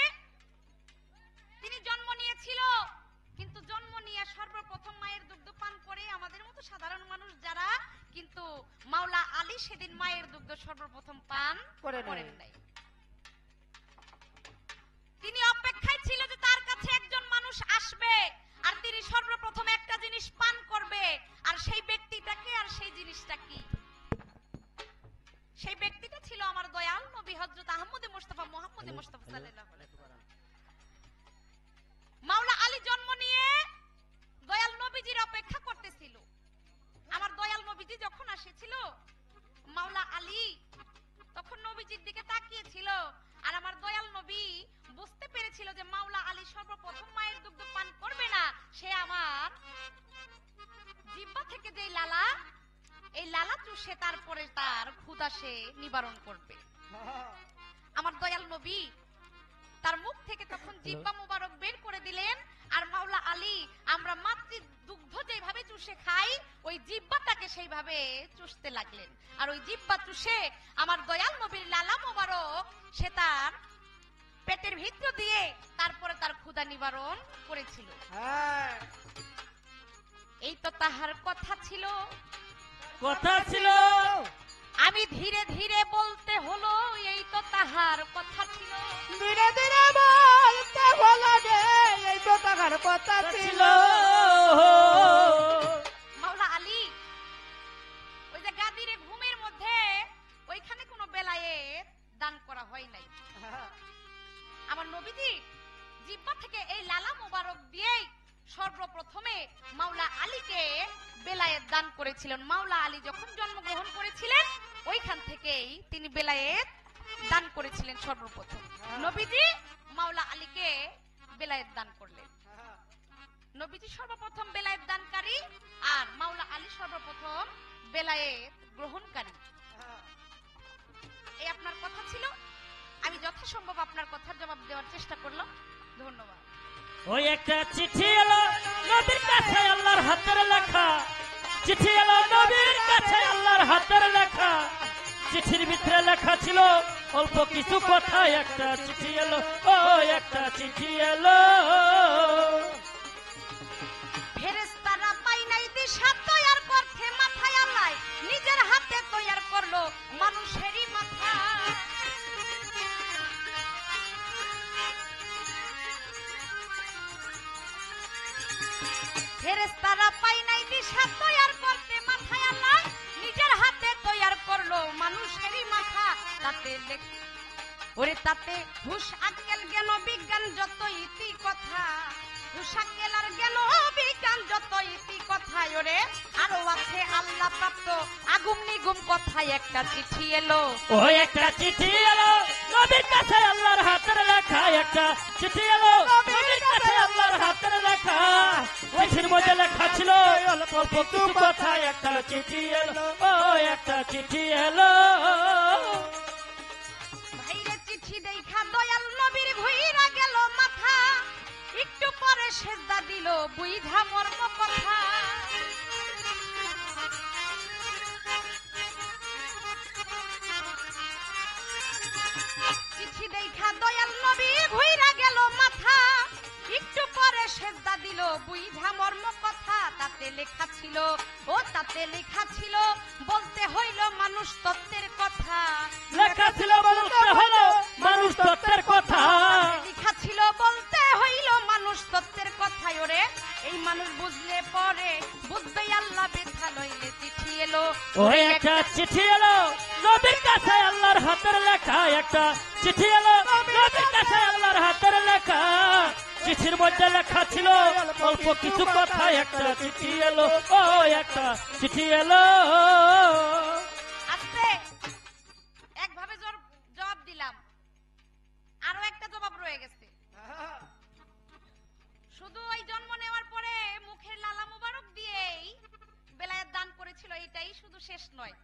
তিনি জন্ম নিয়েছিল, কিন্তু জন্ম নিয়ে সর্বপ্রথম মায়ের দুগ্ধ পান করে আমাদের মতো সাধারণ মানুষ যারা, কিন্তু মাওলা আলী সেদিন মায়ের দুগ্ধ সর্বপ্রথম পান করেন নাই। তিনি অপেক্ষায় ছিল যে তার কাছে একজন মানুষ আসবে আর তিনি সর্বপ্রথম একটা জিনিস পান করবে, আর সেই ব্যক্তিটাকে আর সেই জিনিসটা কি? সেই ব্যক্তিটা ছিল আমার দয়াল নবী হযরত আহমদ মুস্তাফা মুহাম্মদ মুস্তাফা সাল্লাল্লাহু আলাইহি ওয়াসাল্লাম। মাওলা আলী জন্ম নিয়ে দয়াল নবীজির অপেক্ষা করতেছিল। আমার দয়াল নবীজি যখন আসেছিল, মাওলা আলী তখন নবীজির দিকে তাকিয়েছিল, আর আমার দয়াল নবী বুঝতে পেরেছিল যে মাওলা আলী সর্বপ্রথম মায়ের দুগ্ধ পান করবে না, সে আমার জিহ্বা থেকে যেই লালা, এই লালা চুষে তারপরে তার ক্ষুধা সে নিবারণ করবে। আমার দয়াল নবী তার মুখ থেকে তখন জিহ্বা মুবারক বের করে দিলেন, আর মাওলা আলী আমরা মাতৃ দুগ্ধ যেভাবে চুষে খাই ওই জিহ্বাটাকে সেইভাবে চুষতে লাগলেন, আর ওই জিহ্বা চুষে আমার দয়াল নবীর লালা মুবারক সে তার পেটের ভিতর দিয়ে তারপরে তার ক্ষুধা নিবারণ করেছিল। এই তো তাহার কথা ছিল, কথা ছিল, আমি ধীরে ধীরে বলতে হলো, এই তো তাহার কথা ছিল, ধীরে ধীরে বলতে হলো যে এই তো তাহার কথা ছিল। মাওলা আলী ওই যে গাদিরে ঘুমের মধ্যে ওইখানে কোনো বেলায়েত দান করা হয় নাই। আমার নবীজি জিহ্বা থেকে এই লালা মোবারক দিয়েই সর্বপ্রথমে মাওলা আলীকে বেলায়েত দান করেছিলেন। মাওলা আলী যখন জন্মগ্রহণ করেছিলেন ওইখান থেকেই তিনি বেলায়েত দান করেছিলেন সর্বপ্রথম। নবীজি মাওলা আলীকে বেলায়েত দান করলেন। নবীজি সর্বপ্রথম বেলায়েত দানকারী আর মাওলা আলী সর্বপ্রথম বেলায়েত গ্রহণকারী। এই আপনার কথা ছিল, আমি যথাসম্ভব আপনার কথার জবাব দেওয়ার চেষ্টা করলাম। ধন্যবাদ। ওই একটা চিঠি এলো নবীর কাছে আল্লাহর হাতের লেখা, চিঠি এলো নবীর কাছে আল্লাহর হাতের লেখা। চিঠির ভিতরে লেখা ছিল অল্প কিছু কথা, একটা চিঠি এলো, ও একটা চিঠি এলো। ফেরেশতারা পাই নাই দিশা তৈয়ার করতে মাথায় আল্লাহ নিজের হাতে তৈয়ার করলো মানুষেরই মাথা। ফেরেশতারা পাই নাই দিশা তৈয়ার করতে মাথায় আল্লাহ নিজের হাতে তৈয়ার করলো মানুষেরই মাথা। তাতে ওরে তাতে হুশ আক্কেল জ্ঞান বিজ্ঞান যত ইতি কথা, হুশ আক্কেল আর জ্ঞান বিজ্ঞান যত ইতি কথা, ওরে আরো আছে আল্লাহ প্রাপ্ত আগুম নিগুম কথায় একটা চিঠি এলো। ওই একটা চিঠি এলো নবীর কাছে আল্লাহর হাতের লেখা, একটা চিঠি এলো নবীর কাছে আল্লাহর হাতের লেখা। ওই চিঠির মধ্যে লেখা ছিল অল্প কিছু কথা, একটা চিঠি এলো, ও একটা চিঠি এলো। ভাইরে চিঠি দেখা দয়াল নবীর ঘুইরা গেল মাথা, একটু পরে সেজদা দিল বুইধা মর্ম কথা। চিঠি দেখা দয়াল নবী ঘুইরা গেল মাথা, একটু পরে সেজদা দিল বুইধা মর্ম কথা। তাতে লেখা ছিল, ও তাতে লেখা ছিল বলতে হইল মানুষ তত্ত্বের কথা। লেখা ছিল বলতে হলো মানুষ তত্ত্বের কথা, লেখা ছিল বলতে হইল মানুষ তত্ত্বের কথা। ওরে এই মানুষ বুঝলে পরে বুঝবে আল্লাহ ব্যথা লইলে চিঠি এলো। ওই একটা চিঠি এলো নবীর কাছে আল্লাহর হাতের লেখা, একটা চিঠি এলো নবীর কাছে আল্লাহর হাতের লেখা। চিঠির মধ্যে লেখা ছিল অল্প কিছু কথা, একটা চিঠি এলো, ও একটা চিঠি এলো। আস্তে একভাবে জবাব দিলাম, আরো একটা জবাব রয়ে গেছে। শুধু ওই জন্ম নেওয়ার পরে মুখের লালা মুবারক দিয়েই বেলায়েত দান করেছিল, এটাই শুধু শেষ নয়।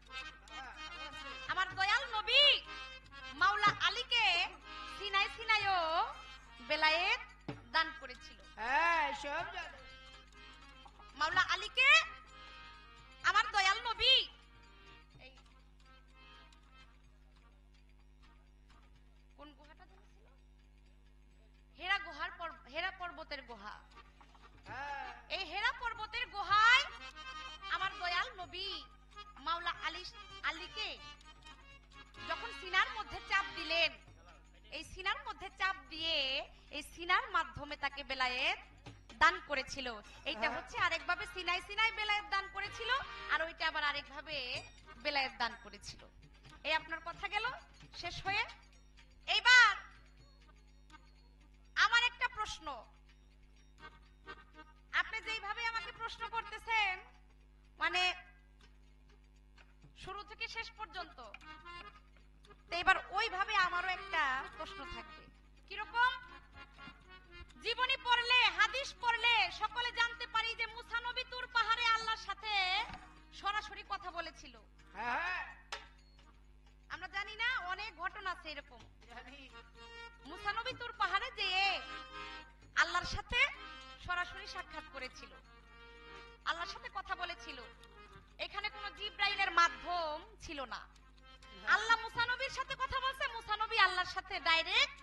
আমার দয়াল নবী মাওলা আলীকে সিনাই সিনাইও বেলায়েত দান করেছিল। মাওলা আলীকে আমার দয়াল নবী এই কোন গুহাটা ছিল? হেরা পর্বতের গুহা। এই হেরা পর্বতের গুহায় আমার দয়াল নবী মাওলা আলীকে যখন সিনার মধ্যে চাপ দিলেন, এই সিনার মধ্যে চাপ দিয়ে এই সিনার মাধ্যমে তাকে বেলায়েত দান করেছিল। এইটা হচ্ছে আরেকভাবে সিনাই সিনাই বেলায়েত দান করেছিল, আর ওইটা আবার আরেকভাবে বেলায়েত দান করেছিল। এই আপনার কথা গেল শেষ হয়ে। এইবার আমার একটা প্রশ্ন, আপনি যেইভাবে আমাকে প্রশ্ন করতেছেন, মানে শুরু থেকে শেষ পর্যন্ত, এবার ওইভাবে আমারও একটা প্রশ্ন থাকবে। কিরকম? জীবনী পড়লে, হাদিস পড়লে সকলে জানতে পারি যে মুসা নবী তুর পাহাড়ে আল্লাহর সাথে সরাসরি কথা বলেছিল। আমরা জানি না, অনেক ঘটনা আছে এরকম। মুসা নবী তুর পাহাড়ে যেয়ে আল্লাহর সাথে সরাসরি সাক্ষাৎ করেছিল, আল্লাহর সাথে কথা বলেছিল। এখানে কোনো জিব্রাইলের মাধ্যম ছিল না। আল্লাহ মুসা নবীর সাথে কথা বলছে, মুসা নবী আল্লাহর সাথে ডাইরেক্ট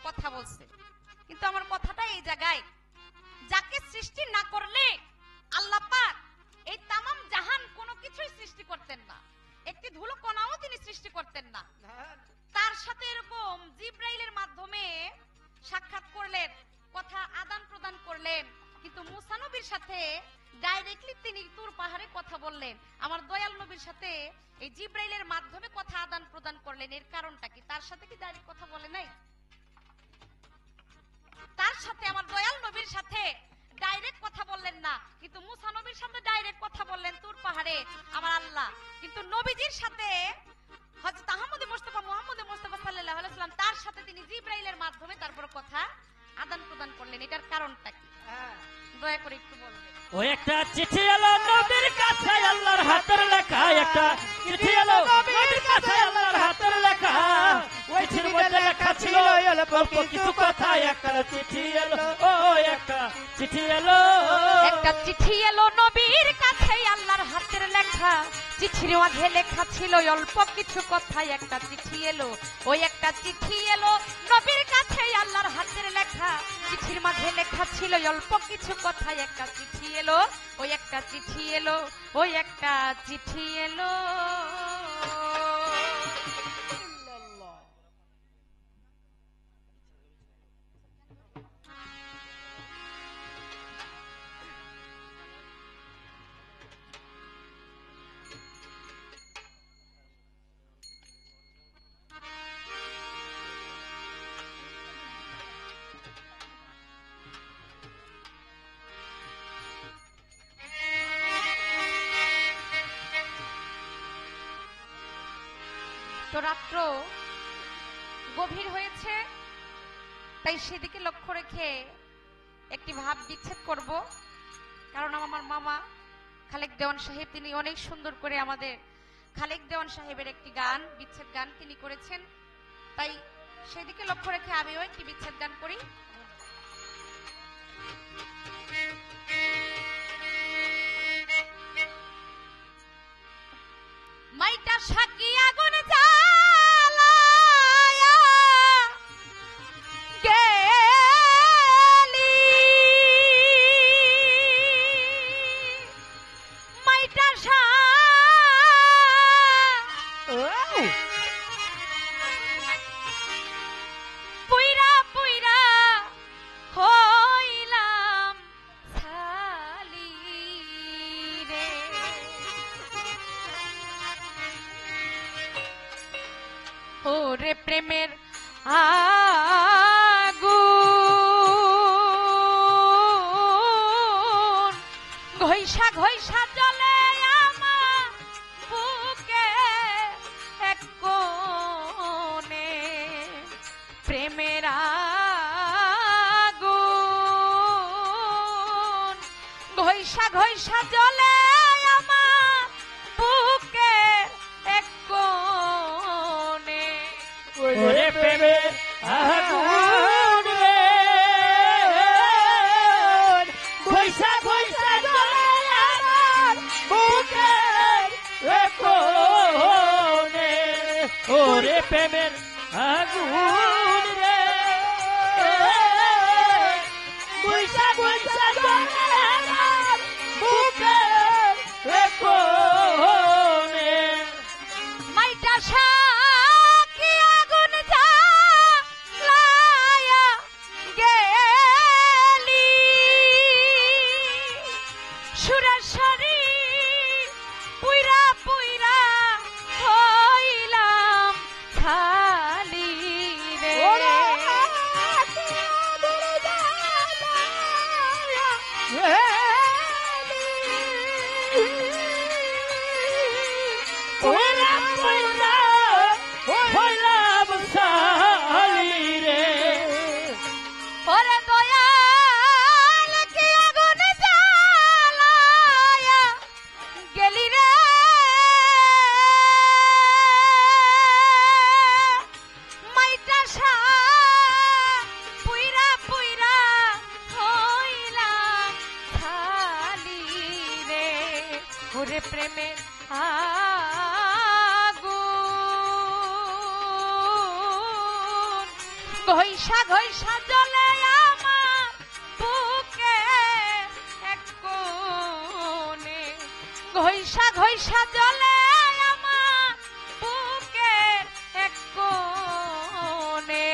কথা বলছে। কিন্তু আমার কথাটা এই জায়গায়, যাকে সৃষ্টি না করলে আল্লাহ পাক এই তামাম জাহান কোনো কিছুই সৃষ্টি করতেন না, একটি ধুলো কণাও তিনি সৃষ্টি করতেন না। তার সাথে এরকম জিব্রাইলের মাধ্যমে সাক্ষাৎ করলেন, কথা আদান প্রদান করলেন, কিন্তু মুসা নবীর সাথে ডাইরেক্টলি তিনি তুর পাহাড়ে কথা বললেন। আমার দয়াল নবীর সাথে এই জিব্রাইলের মাধ্যমে কথা আদান প্রদান করলেন। এর কারণটা কি? তার সাথে কি ডাইরেক্ট কথা বলে নাই? তার সাথে আমার দয়াল নবীর সাথে ডাইরেক্ট কথা বললেন না, কিন্তু মুসা নবীর সাথে ডাইরেক্ট কথা বললেন তুর পাহাড়ে আমার আল্লাহ। কিন্তু নবীজির সাথে হযরত আহমদ মুস্তাফা মুহাম্মদ মুস্তাফা সাল্লাল্লাহু আলাইহি ওয়াসাল্লাম, তার সাথে তিনি জিব্রাইলের মাধ্যমে তারপর কথা আদান প্রদান করলেন। এটার কারণটা কি? দয়া করে একটু বলবেন। ওই একটা চিঠি এলো নবীর কাছে আল্লাহর হাতের লেখা, একটা চিঠি এলো নবীর কাছে আল্লাহর হাতের লেখা। চিঠির মধ্যে লেখা ছিল অল্প কিছু কথা, একটা চিঠি এলো, ও একটা চিঠি এলো, একটা চিঠি এলো নবীর কাছে আল্লাহর হাতের লেখা, চিঠির মাঝে লেখা ছিল অল্প কিছু কথা, একটা চিঠি এলো, ওই একটা চিঠি এলো নবীর কাছে আল্লাহর হাতের লেখা, চিঠির মাঝে লেখা ছিল অল্প কিছু কথা, একটা চিঠি এলো, ওই একটা চিঠি এলো, ওই একটা চিঠি এলো। তো রাত্র গভীর হয়েছে, তাই সেদিকে লক্ষ্য রেখে একটি ভাব বিচ্ছেদ করব। কারণ আমার মামা খালেক দেওয়ান সাহেব তিনি অনেক সুন্দর করে আমাদের খালেক দেওয়ান সাহেবের একটি গান, বিচ্ছেদ গান তিনি করেছেন, তাই সেদিকে লক্ষ্য রেখে আমিও একটি বিচ্ছেদ গান করি। মাইটা সাকি আগুন জ্বালায়া গেলি, মাইটা পুইরা পুইরা হইলাম ছালি রে, ওরে প্রেমের আগুন ঘইসা ঘইসা জ্বলে আমার বুকে এক কোণে, প্রেমের আগুন ঘইসা ঘইসা জ্বলে আমার বুকে এক কোণে, ওরে প্রেমের আগুন রে, ঘইসা ঘইসা জ্বলে আমার বুকের কোণে, ওরে প্রেমের আগুন রে, ঘইসা ঘইসা জ্বলে আমার বুকের কোণে, মাইটা সাকি আগুন জ্বালায়া গেলি, সুরেশ্বরী পুইরা পুইরা হইলাম খালি রে, ওরে পুইরা হইলাম ছালি রে, ওরে দয়াল কি আগুন জ্বালায়া গেলি রে, মাইটা সা পুইরা পুইরা হইলাম খালি রে, ওরে প্রেমের আগুন ঘইসা ঘইসা জ্বলে আমার বুকে এক কোণে, ঘইসা ঘইসা জ্বলে আমার বুকে এক কোণে,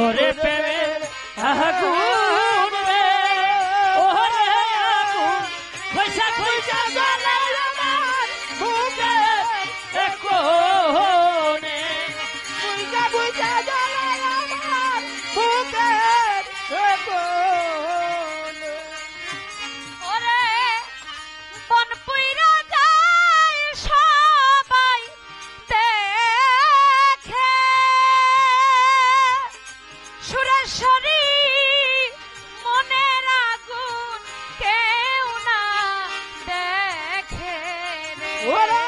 ওরে প্রেমের আগুন রে, ওরে আগুন ঘইসা ঘইসা জ্বলে আমার বুকের কোণে, ঘইসা ঘইসা জ্বলে আমার বুকের কোণে, ওরে বন পুইরা যায় সবাই দেখে, সুরেশ্বরী মনের আগুন কেউ না দেখে রে, ওরে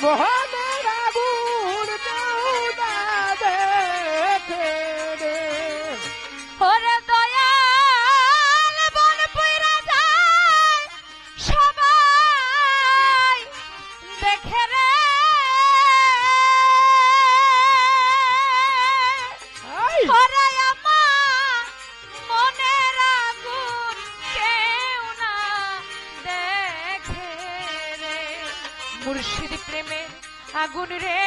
মোহনের আগুন কেউ না দেখে রে। ওরে দয়াল বন পুইরা যায় সবাই দেখে রে। এই, ওরে আমার মনের আগুন কেউ না দেখে রে। মুর্শিদ প্রেমের আগুন রে,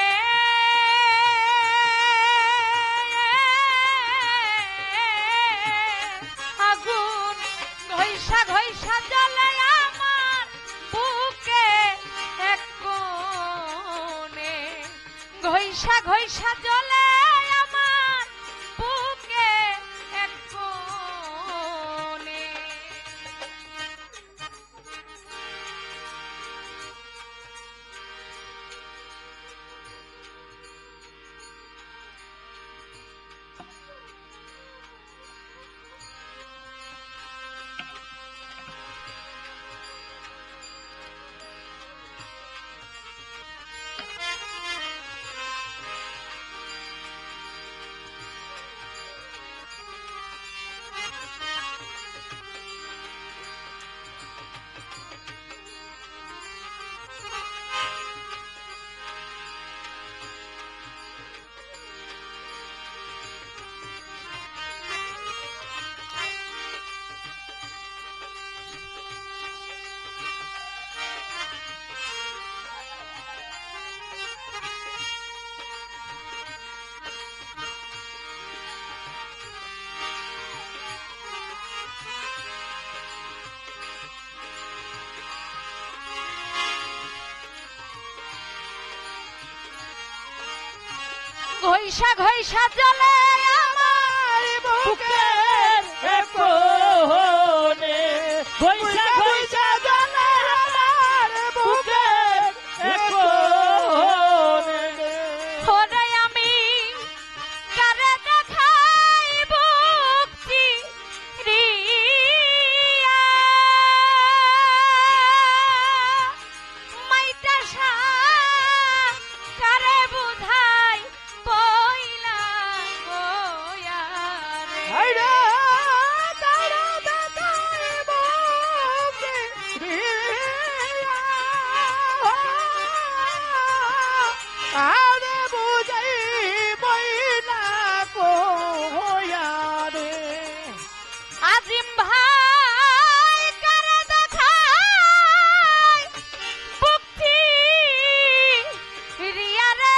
আগুন ঘইষা ঘইষা জ্বলে আমার বুকে এক কোণে। ঘইষা ঘইষা জ্বলে আমার বুকে এক কোণে। ঘইষা ঘইষা জ্বলে আমার বুকে বুকের এক কোণে ঘইষা ঘইষা জ্বলে আমার বুকের এক কোণে। ওরে আমি কারে দেখাই ভক্তি রিয়া মাইটা সা কারে বুঝাই পইলা গয়া রে। এই রে, তারা দেখাইব প্রিয়া, আরে বুঝাইবই না কইয়া রে। আজিম ভাই কারে দেখাই ভক্তি রিয়া রে।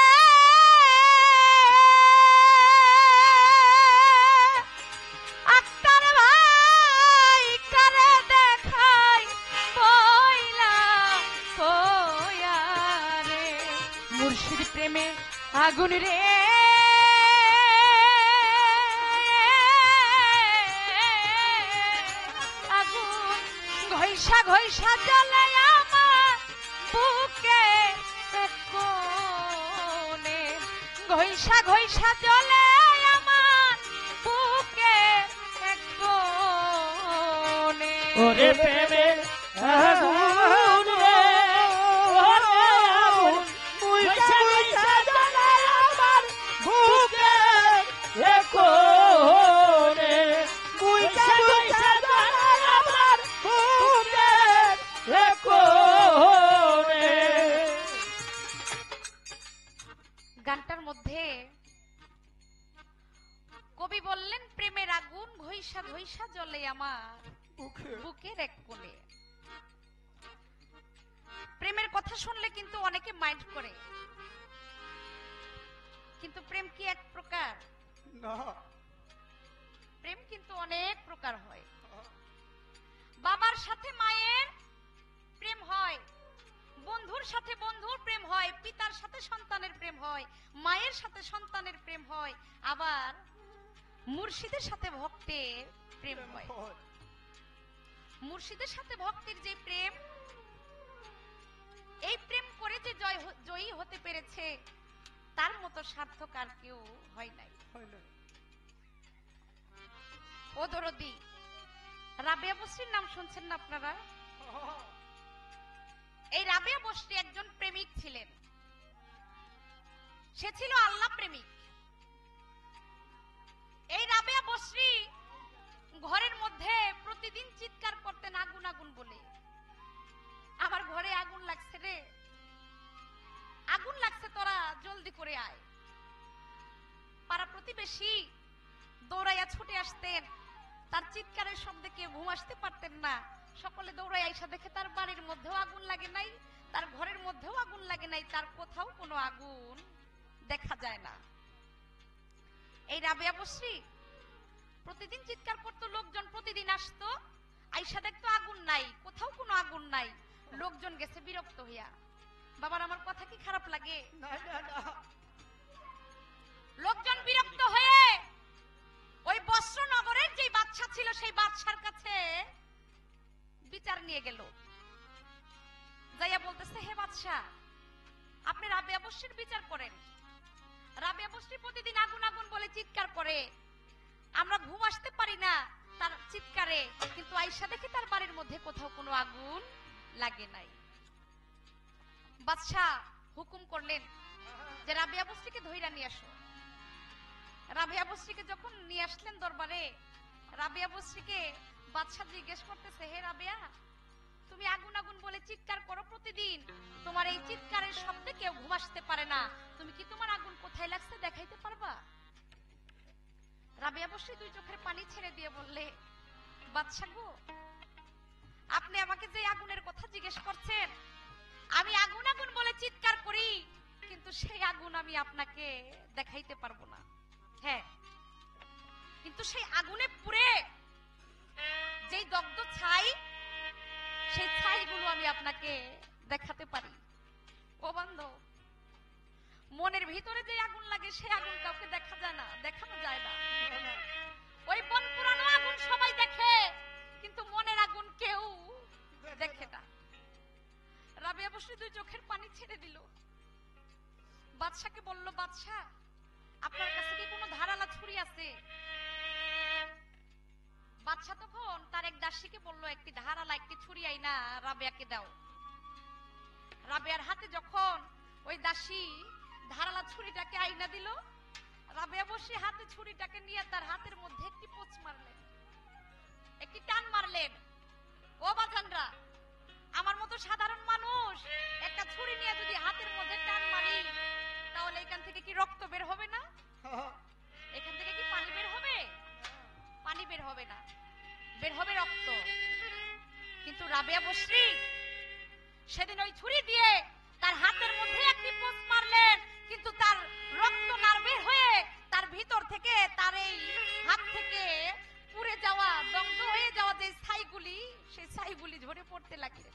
আক্তার ভাই কারে দেখাই পইলা কয়া রে। মুর্শিদ প্রেমে আগুন রে, আগুন ঘইষা ঘইষা জ্বলে আমার বুকে এক কোণে। ঘইষা ঘইষা জ্বলে আমার বুকে এক কোণে। ওরে প্রেমের আগুন রে, ওরে আগুন ঘইষা ঘইষা জ্বলে আমার বুকের এক কোণে। ঘইষা ঘইষা জ্বলে আমার বুকের এক কোণে। গানটার মধ্যে কবি বললেন প্রেমের আগুন ঘইষা ঘইষা জ্বলে আমার বুকের এক কোণে। প্রেমের কথা শুনলে কিন্তু অনেকে মাইন্ড করে, কিন্তু প্রেম কি এক প্রকার? না, প্রেম কিন্তু অনেক প্রকার হয়। বাবার সাথে মায়ের প্রেম হয়, বন্ধুর সাথে বন্ধুর প্রেম হয়, পিতার সাথে সন্তানের প্রেম হয়, মায়ের সাথে সন্তানের প্রেম হয়, আবার মুর্শিদের সাথে ভক্তের প্রেম হয়। মুর্শিদের সাথে ভক্তের যে প্রেম, এই প্রেম করে যে জয়ী হতে পেরেছে তার মতো সার্থক আর কেউ হয় নাই। ও দরদি, রাবেয়া বসরির নাম শুনছেন না আপনারা? এই রাবেয়া বসরি একজন প্রেমিক ছিলেন। সে ছিল আল্লাহ প্রেমিক। এই রাবেয়া বসরি ঘরের মধ্যে প্রতিদিন চিৎকার করতেন আগুন আগুন বলে, আমার ঘরে আগুন লাগছে রে, আগুন লাগছে, তোরা জলদি করে আয়। পাড়া প্রতিবেশী দৌড়াইয়া ছুটে আসতেন, তার চিৎকারের শব্দে কেউ ঘুম আসতে পারতেন না। সকলে দৌড়াই আইসা দেখে তার বাড়ির মধ্যেও আগুন লাগে নাই, তার ঘরের মধ্যেও আগুন লাগে নাই, তার কোথাও কোনো আগুন দেখা যায় না। এই রাবেয়া বসরি প্রতিদিন চিৎকার করতো, লোকজন প্রতিদিন আসতো, আইসা দেখতো আগুন নাই, কোথাও কোনো আগুন নাই। লোকজন গেছে বিরক্ত হইয়া। বাবার আমার কথা কি খারাপ লাগে? লোকজন বিরক্ত হয়ে ওই বস্ত্রনগরের যে বাদশা ছিল সেই বাদশার কাছে বিচার নিয়ে গেল। যাইয়া বলতেছে, হে বাদশা, আপনি রাবেয়া বসরির বিচার করেন। রাবেয়া বসরি প্রতিদিন আগুন আগুন বলে চিৎকার করে, আমরা ঘুম আসতে পারি না তার চিৎকারে, কিন্তু আইসা দেখি তার বাড়ির মধ্যে কোথাও কোনো আগুন লাগে নাই। বাদশাহ হুকুম করলেন যে রাবেয়া বসরিকে ধইরা নিয়ে আসো। রাবেয়া বসরিকে যখন নিয়ে আসলেন দরবারে, রাবেয়া বসরিকে বাদশাহ জিজ্ঞেস করতেছে, হে রাবেয়া, তুমি আগুন আগুন বলে চিৎকার করো প্রতিদিন, তোমার এই চিৎকারের শব্দে কেউ ঘুম আসতে পারে না, তুমি কি তোমার আগুন কোথায় লাগছে দেখাইতে পারবা? রাবেয়া বসরি দুই চোখের পানি ছেড়ে দিয়ে বললে, বাদশা গো, আপনি আমাকে যে আগুনের কথা জিজ্ঞেস করছেন, আমি আগুন আগুন বলে চিৎকার করি, কিন্তু সেই আগুন আমি আপনাকে দেখাইতে পারবো না। হ্যাঁ, কিন্তু সেই আগুনে পুড়ে যেই দগ্ধ ছাই, সেই ছাইগুলো আমি আপনাকে দেখাতে পারি। ও বান্ধব, মনের ভিতরে যে আগুন লাগে সেই আগুন কাউকে দেখা যায় না, দেখানো যায় না। ওই বন পুরানো আগুন সবাই দেখে, কিন্তু মনের আগুন কেউ দেখে না। রাবেয়া বসরি দুই চোখের পানি ছেড়ে দিল। বাদশাকে বলল, বাদশাহ, আপনার কাছে কি কোনো ধারালা ছুরি আছে? বাদশা তখন তার এক দাসীকে বলল, একটি ধারালা একটি ছুরি আইনা রাবেয়াকে দাও। রাবেয়ার হাতে যখন ওই দাসী ধারালা ছুরিটাকে আইনা দিল, রাবেয়া বসরি হাতে ছুরিটাকে নিয়ে তার হাতের মধ্যে একটি পোঁচ মারলেন, একটি টান মারলেন। ও বাজানরা, আমার মতো সাধারণ মানুষ একটা ছুরি নিয়ে যদি হাতের মধ্যে টান মারি, তাহলে এখান থেকে কি রক্ত বের হবে না? এখান থেকে কি পানি বের হবে? পানি বের হবে না, বের হবে রক্ত। কিন্তু রাবেয়া বসরি সেদিন ওই ছুরি দিয়ে তার হাতের মধ্যে একটি পোঁচ মারলেন, কিন্তু তার রক্ত না বের হয়ে তার ভিতর থেকে, তার এই হাত থেকে পুড়ে যাওয়া, দগ্ধ হয়ে যাওয়া যে ছাইগুলি, সেই ছাইগুলি ঝরে পড়তে লাগলেন।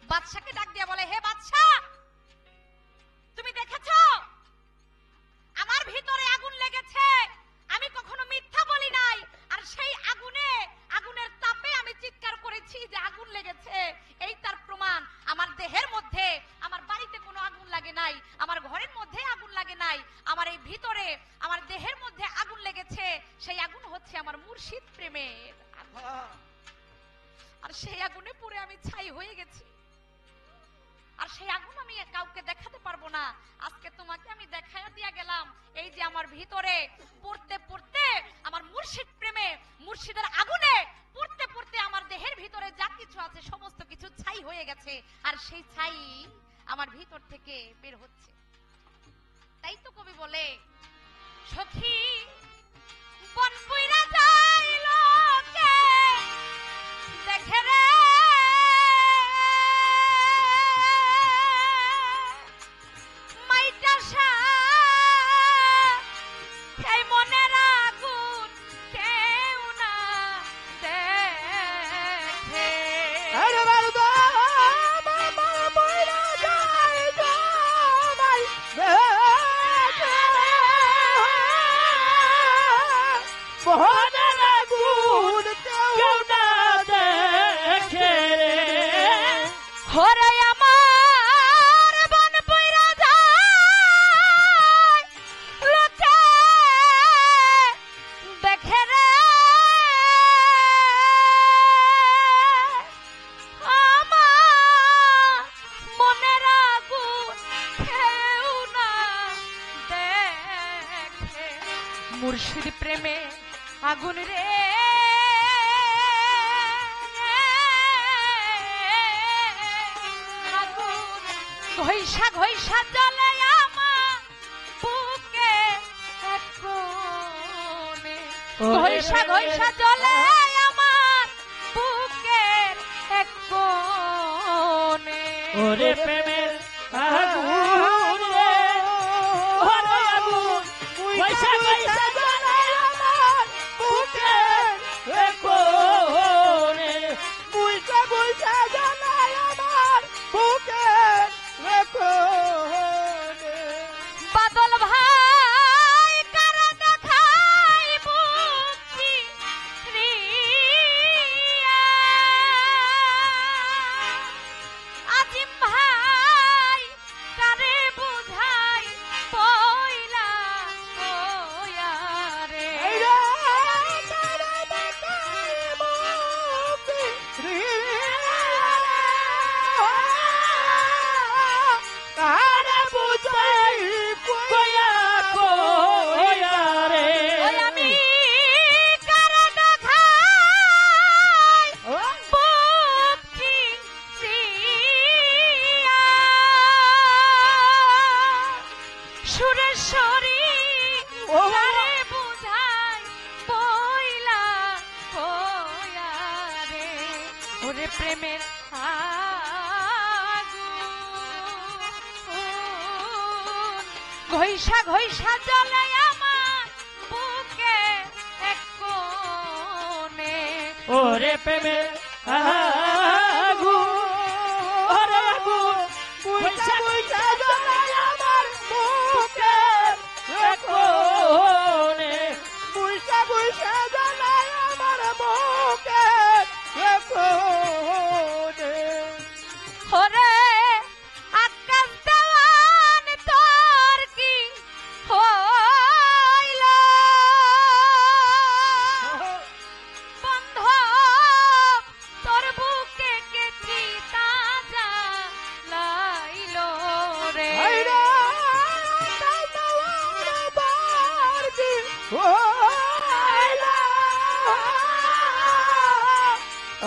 বাদশাকে ডাক দিয়া বলে, হে বাদশাহ, তুমি দেখেছো আমার ভিতরে আগুন লেগেছে, আমি কখনো মিথ্যা বলি নাই, আর সেই আগুনের তাপে আমি চিৎকার করেছি যে আগুন লেগেছে, এই তার প্রমাণ। আমার দেহের মধ্যে, আমার বাড়িতে কোনো আগুন লাগে নাই, আমার ঘরের মধ্যে আগুন লাগে নাই, আমার এই ভিতরে, আমার দেহের মধ্যে আগুন লেগেছে, সেই আগুন হচ্ছে আমার মুর্শিদ প্রেমের আগুন। আর সেই আগুনে পুড়ে আমি ছাই হয়ে গেছি, আর সেই আগুন আমি কাউকে দেখাতে পারবো না। আজকে তোমাকে আমি দেখাইয়া দিয়া গেলাম, এই যে আমার ভিতরে পড়তে পড়তে, আমার মুর্শিদ প্রেমে, মুর্শিদের আগুনে পড়তে পড়তে আমার দেহের ভিতরে যা কিছু আছে সমস্ত কিছু ছাই হয়ে গেছে, আর সেই ছাই আমার ভিতর থেকে বের হচ্ছে। তাই তো কবি বলে, সখী বন পুইরা যাইল কে দেখে রে, এই মনের আগুন কেউ না দেখে। মুর্শিদ প্রেমে আগুন রে আগুন ঘইষা ঘইষা জ্বলে আমার বুকে এক কোণে ঘইষা ঘইষা জ্বলে আমার বুকে এক কোণে ওরে প্রেমের আগুন রে ওরে আগুন পয়সা পয়সা জ্বালায় আমার বুকে কোণে বুঝা বুঝা জানাই আমার বুকে কোণে বাদল ভাই কারা দেখাই বুকি রিয়া আজিম ভাই কারে বুঝাই পয়লা ওয়ারে কারে বুঝাই কয়া কয়া রে ওই আমি কারা দেখাই বুকি রিয়া সুরেশ্বরী কারে বুঝাই পয়লা ওয়ারে ওরে প্রেমের আগুন ঘইষা ঘইষা জ্বলে আমার বুকে এক কোণে ওরে প্রেমের আগুন ওরে আগুন পয়সা পয়সা জ্বালায় আমার বুকে কোণে বুঝা বুঝা জানাই আমার বুকে কোণে ওরে আকাশ দেওয়ান তোর কি হইল বন্ধ তোর বুকে কেটি তাজা লাইল রে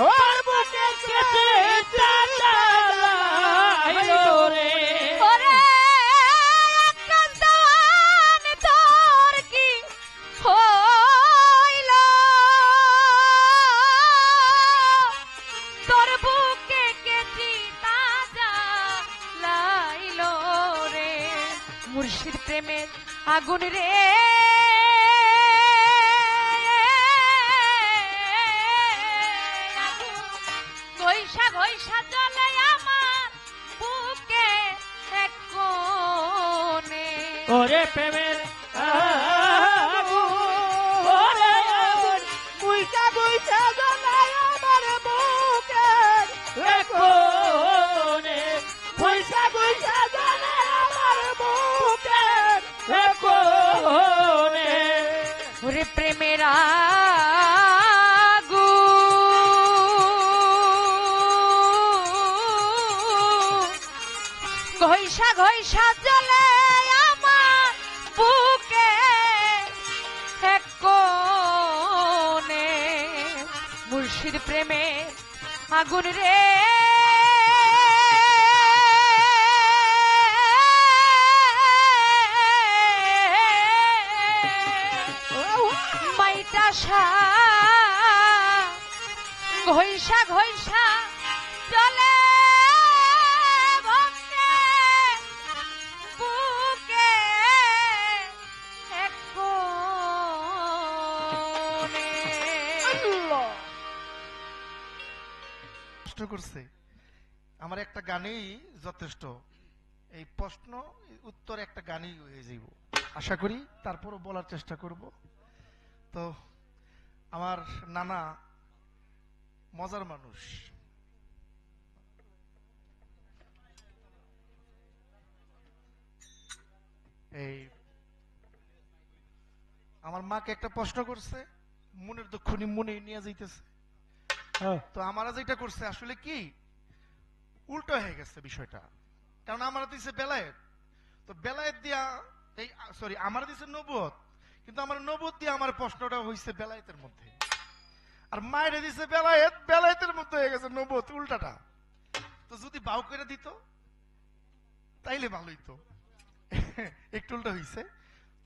ওর বুকে কেটে চালাইলো রে ওরে আকাশ দেওয়ান তোর কি হইল তোর বুকে কেটি তাজা লাইল রে মুর্শিদ প্রেমের আগুন রে ঘইষা ঘইষা জ্বলে আমার বুকে এক কোণে ওরে প্রেমের আগুন ওরে আগুন বুঝা বুঝা জানাই আমার বুকে কোণে বুঝা বুঝা জানাই আমার বুকে কোণে ওরে প্রেমের আগুন ঘইষা ঘইষা জ্বলে আমার বুকে এক কোণে মুর্শিদ প্রেমের আগুন রে মাইটাসা ঘইষা ঘইষা চলে ভক্তে বুকে এক কোণে প্রশ্ন করছে আমার একটা গানেই যথেষ্ট, এই প্রশ্ন উত্তর একটা গানই হয়ে যাইব আশা করি, তারপরও বলার চেষ্টা করব। তো আমার নানা মজার মানুষ, এই আমার মাকে একটা প্রশ্ন করছে, মনের দুঃখনি মনে নিয়ে যাইতেছে। তো আমারা যেটা করছে আসলে কি উল্টো হয়ে গেছে বিষয়টা, কারণ আমরা দিছে বেলায়েত, তো বেলায়েত দিয়া এই সরি আমার দিছে নবুয়ত, কিন্তু আমার নবুত দিয়ে আমার প্রশ্নটা হয়েছে বেলায়েতের মধ্যে, আর মায়ের দিছে বেলায়েত, বেলায়েতের মধ্যে হয়ে গেছে নবুত, উল্টাটা। তো যদি বাউ করে দিত তাইলে ভালোই তো, একটু উল্টা হয়েছে।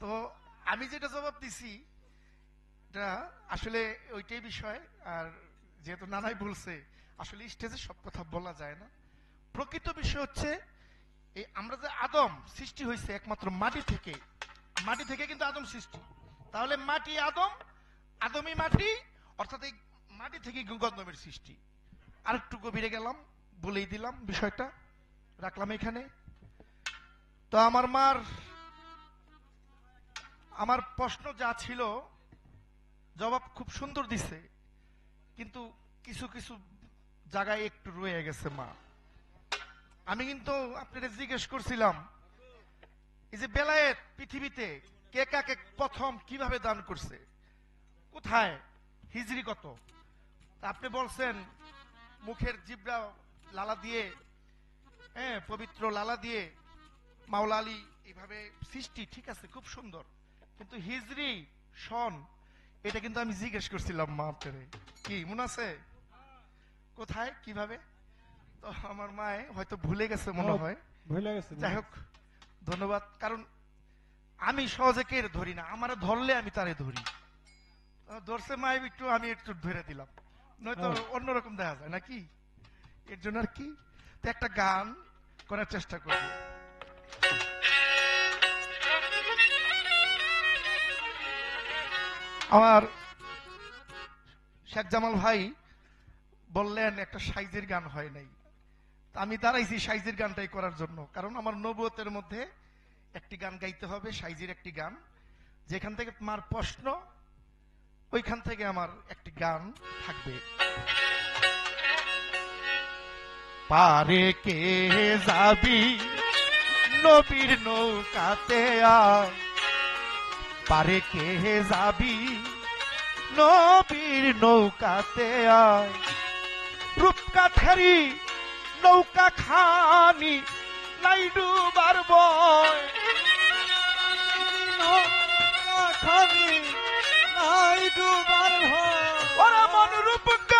তো আমি যেটা জবাব দিছি এটা আসলে ওইটাই বিষয়। আর যেহেতু নানাই বলছে, আসলে স্টেজে সব কথা বলা যায় না। প্রকৃত বিষয় হচ্ছে এই আমরা যে আদম সৃষ্টি হয়েছে একমাত্র মাটি থেকে, মাটি থেকে কিন্তু আদম সৃষ্টি। তাহলে মাটি আদম, আদমই মাটি, অর্থাৎ এই মাটি থেকে গন্ধমের সৃষ্টি। আরেকটু গভীরে গেলাম, বলেই দিলাম বিষয়টা, রাখলাম এখানে। তো আমার প্রশ্ন যা ছিল জবাব খুব সুন্দর দিছে, কিন্তু কিছু কিছু জায়গায় একটু রয়ে গেছে মা। আমি কিন্তু আপনাদের জিজ্ঞেস করছিলাম এই যে বেলায়েত পৃথিবীতে কে কাকে প্রথম কিভাবে দান করছে, কোথায়, হিজরি কত। আপনি বলছেন মুখের জিব্রা লালা দিয়ে, হ্যাঁ পবিত্র লালা দিয়ে মাওলা আলী এইভাবে সৃষ্টি, ঠিক আছে, খুব সুন্দর। কিন্তু হিজরি সন এটা কিন্তু আমি জিজ্ঞেস করছিলাম মা আপনারে, কি মনে আছে কোথায় কিভাবে? তো আমার মায়ে হয়তো ভুলে গেছে মনে হয়, ভুলে গেছে। যাই হোক ধন্যবাদ। কারণ আমি সহজে কে ধরি না, আমার ধরলে আমি তারে ধরি। ধরছে মায়ে একটু, আমি একটু ধরে দিলাম, নয়তো অন্যরকম দেখা যায় নাকি। এর জন্য আর কি, তো একটা গান করার চেষ্টা করব। আমার শেখ জামাল ভাই বললেন একটা সাইজের গান হয় নাই, আমি দাঁড়াইছি সাইজের গানটাই করার জন্য। কারণ আমার নবুয়তের মধ্যে একটি গান গাইতে হবে, সাইজের একটি গান, যেখান থেকে তোমার প্রশ্ন ওইখান থেকে আমার একটি গান থাকবে। পারে কে যাবি নবীর নৌকাতে আয়, পারে কে যাবি নবীর নৌকাতে আয়, রূপকাঠেরি নৌকা খানি নাই ডুবার বয়, খানি নাই ডুবার ভয়, ওরা মন রূপকাঠেরি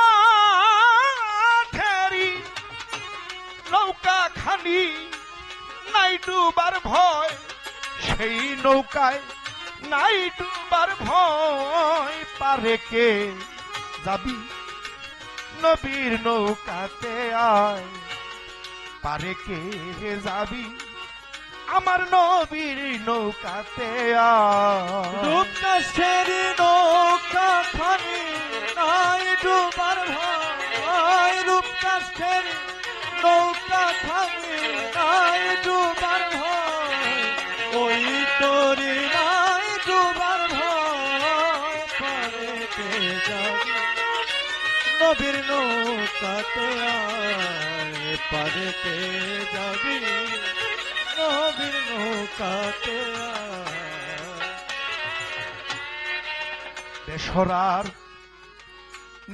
নৌকা খানি নাই ডুবার ভয়, সেই নৌকায় নাই ডুবার ভয়, পারে কে যাবি নবীর নৌকাতে আয়, পারে কে যাবি আমার নবীর নৌকাতে আয়, রূপকাশের নৌকা খানি নাই ডুবার ভয়, রূপকাশের নৌকা খানি নাই ডুবার ভয়, ওই তোরি নাই ডুবার ভয়, পারে কে যাবি নবীর নৌকাতে আয়, পারে কে যাবি নবীর নৌকাতে আয়। বেসরার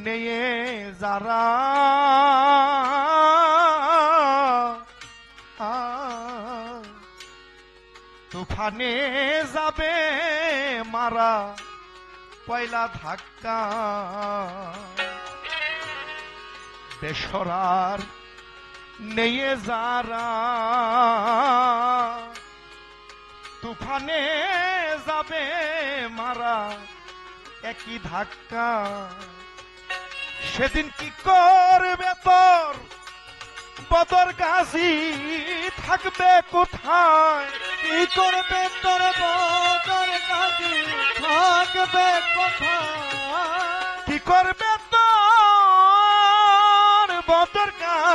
নেয়ে যারা তুফানে যাবে মারা পয়লা ধাক্কা, বেসরার নেয়ে যারা তুফানে যাবে মারা একই ধাক্কা, সেদিন কি করবে তোর বদর গাজী থাকবে কোথায়, কি করবে তোর বদর গাজী থাকবে কোথায়, কি করবে তোর বদর গাজী,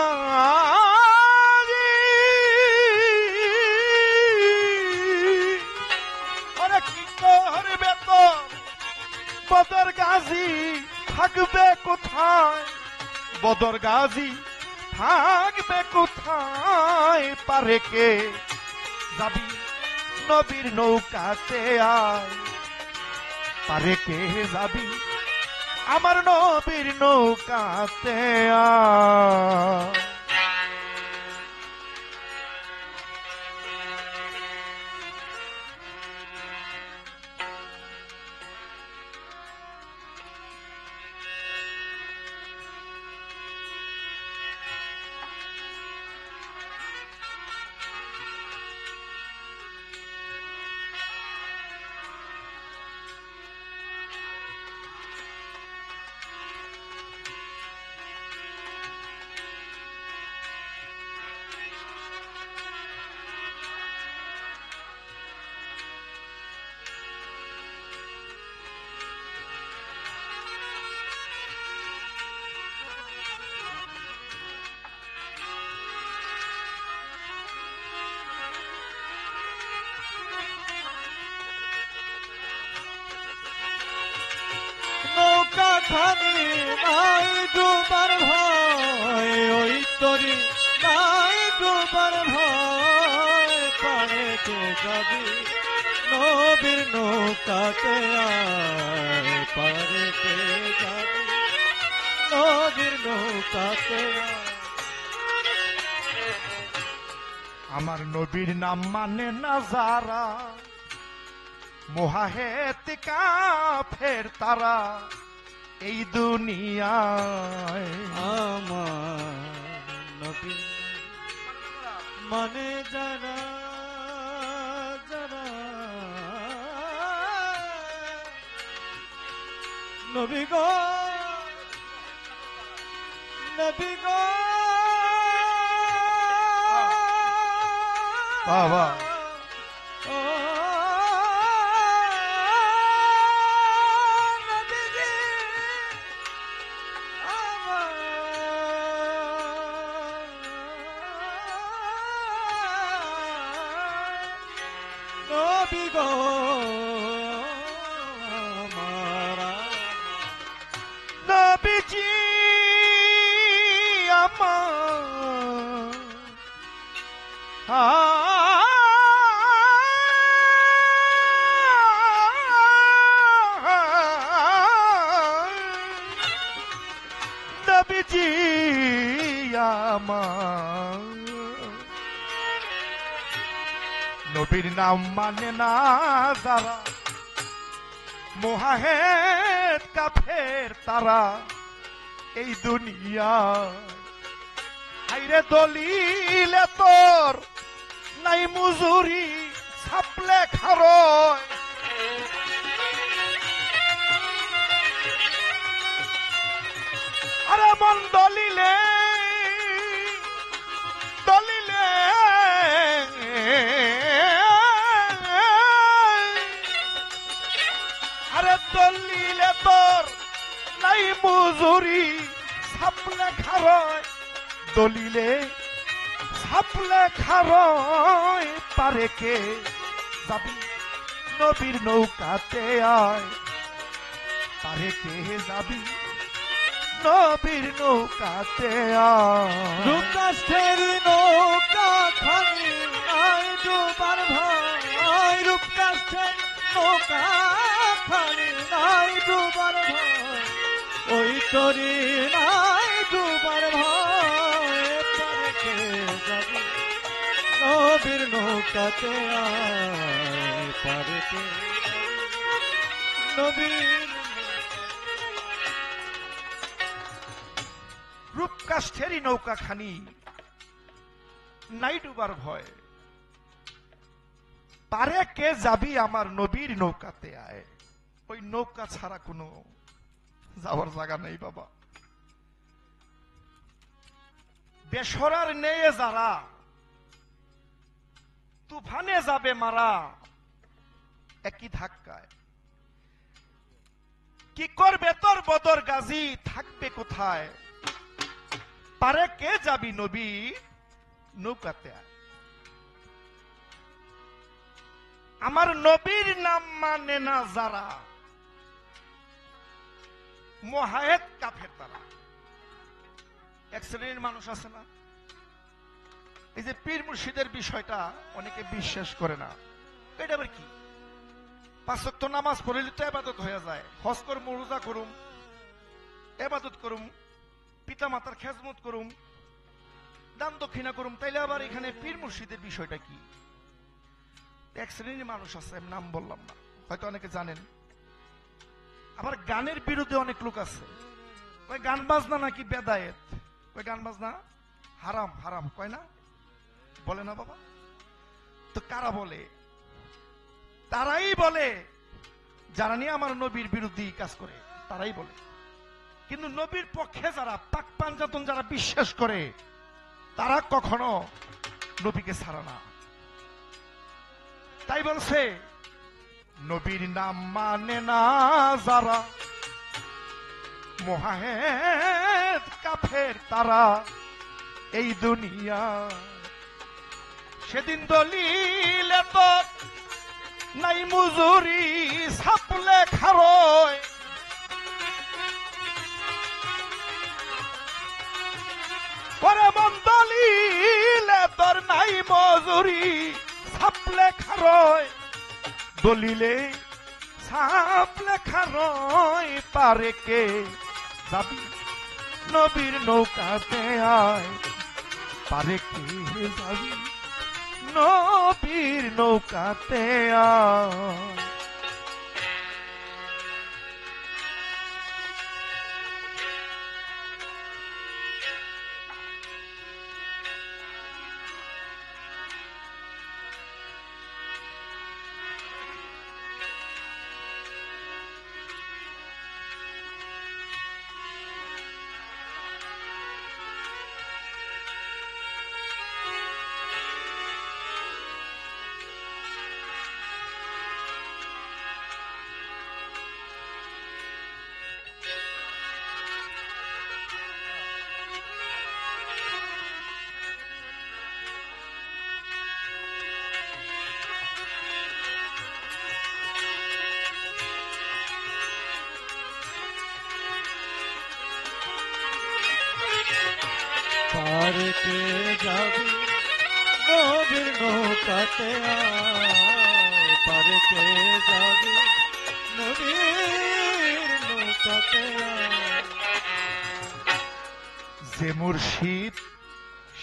ওরে কি করবে তোর বদর গাজী থাকবে কোথায়, বদর গাজী থাকবে কোথায়, পারে কে যাবি নবীর নৌকাতে আয়, পারে কে যাবি আমার নবীর নৌকাতে আয়। খানি নাই ডুবার ভয়, ওই তরি নাই ডুবার ভয়, পারেতে যাবি নবীর নৌকাতে আয়, পারেতে যাবি নবীর নৌকাতে আয়। আমার নবীর নাম মানে না যারা, মোহাহেত কাফের তারা এই দুনিয়ায়। আমার নবী মানে যারা যারা নবী গো নবী গো বাবা ও নবীজি আমার নবী গো আমার নবীজি নবীজি আমার, নবীর নাম মানে না যারা, মোহাহেদ কাফের তারা এই দুনিয়া। হাইরে দলিলে তোর নাই মুজুরি, ছাপলে খারয়, আরে মন দলিলে দলিলে আরে দলিলে তোর নাই মুজুরি, ছাপলে খারয়, দলিলে ছাপলে খারয়, পারে কে যাবি নবীর নৌকাতে আয়, পারে কে যাবি নবীর নৌকাতে আয়। রূপকাষ্ঠের নৌকা খানি নাই ডুবার ভয়, রূপকাষ্ঠের নৌকা খানি নাই ডুবার ভয়, ওই তরি নাই ডুবার ভয়, পারেতে যাবি নবীর নৌকাতে আয়, পারেতে নবীর রূপকাষ্ঠেরই নৌকা খানি নাই ডুবার ভয়, পারে কে যাবি আমার নবীর নৌকাতে আয়। ওই নৌকা ছাড়া কোনো যাওয়ার জায়গা নেই বাবা। বেসরার নেয়ে যারা তুফানে যাবে মারা একই ধাক্কায়, কি করবে তোর বদর গাজী থাকবে কোথায়, পারে কে যাবি নবী নৌকাতে আয়। আমার নবীর নাম মানে না যারা, মোহায়েত কাফের তারা। এক শ্রেণীর মানুষ আছে না, এই যে পীর মুর্শিদের বিষয়টা অনেকে বিশ্বাস করে না। এটা আবার কি? 5 ওয়াক্ত নামাজ পড়লে তো ইবাদত হয়ে যায়, হজ করুম, রোজা করুম, ইবাদত করুম, পিতা মাতার খেজমত করুম, দান দক্ষিণা করুম, তাইলে আবার এখানে পীর মুর্শিদের বিষয়টা কি? এক শ্রেণীর মানুষ আছে, নাম বললাম না, হয়তো অনেকে জানেন। আবার গানের বিরুদ্ধে অনেক লোক আছে, ওই গান বাজনা নাকি বেদায়েত, ওই গান বাজনা হারাম হারাম কয় না, বলে না বাবা? তো কারা বলে? তারাই বলে যারা নিয়ে আমার নবীর বিরুদ্ধে কাজ করে, তারাই বলে। কিন্তু নবীর পক্ষে যারা পাক পাঞ্জাতন যারা বিশ্বাস করে, তারা কখনো নবীকে ছাড়া না। তাই বলছে নবীর নাম মানে না যারা, মোহায়েত কাফের তারা এই দুনিয়া। সেদিন দলিলে তো নাই মুজুরি, ছাপলে খারয়, নাই মজুরি ছাপ লেখা রয়, দলিলে ছাপ লেখা রয়, পারে কে যাবি নবীর নৌকাতে আয়, পারে কে যাবি নবীর নৌকাতে আয়। পারে কে যাবি নবীর নৌকাতে আয়, পারে কে যাবি নবীর নৌকাতে আয়। যে মুর্শিদ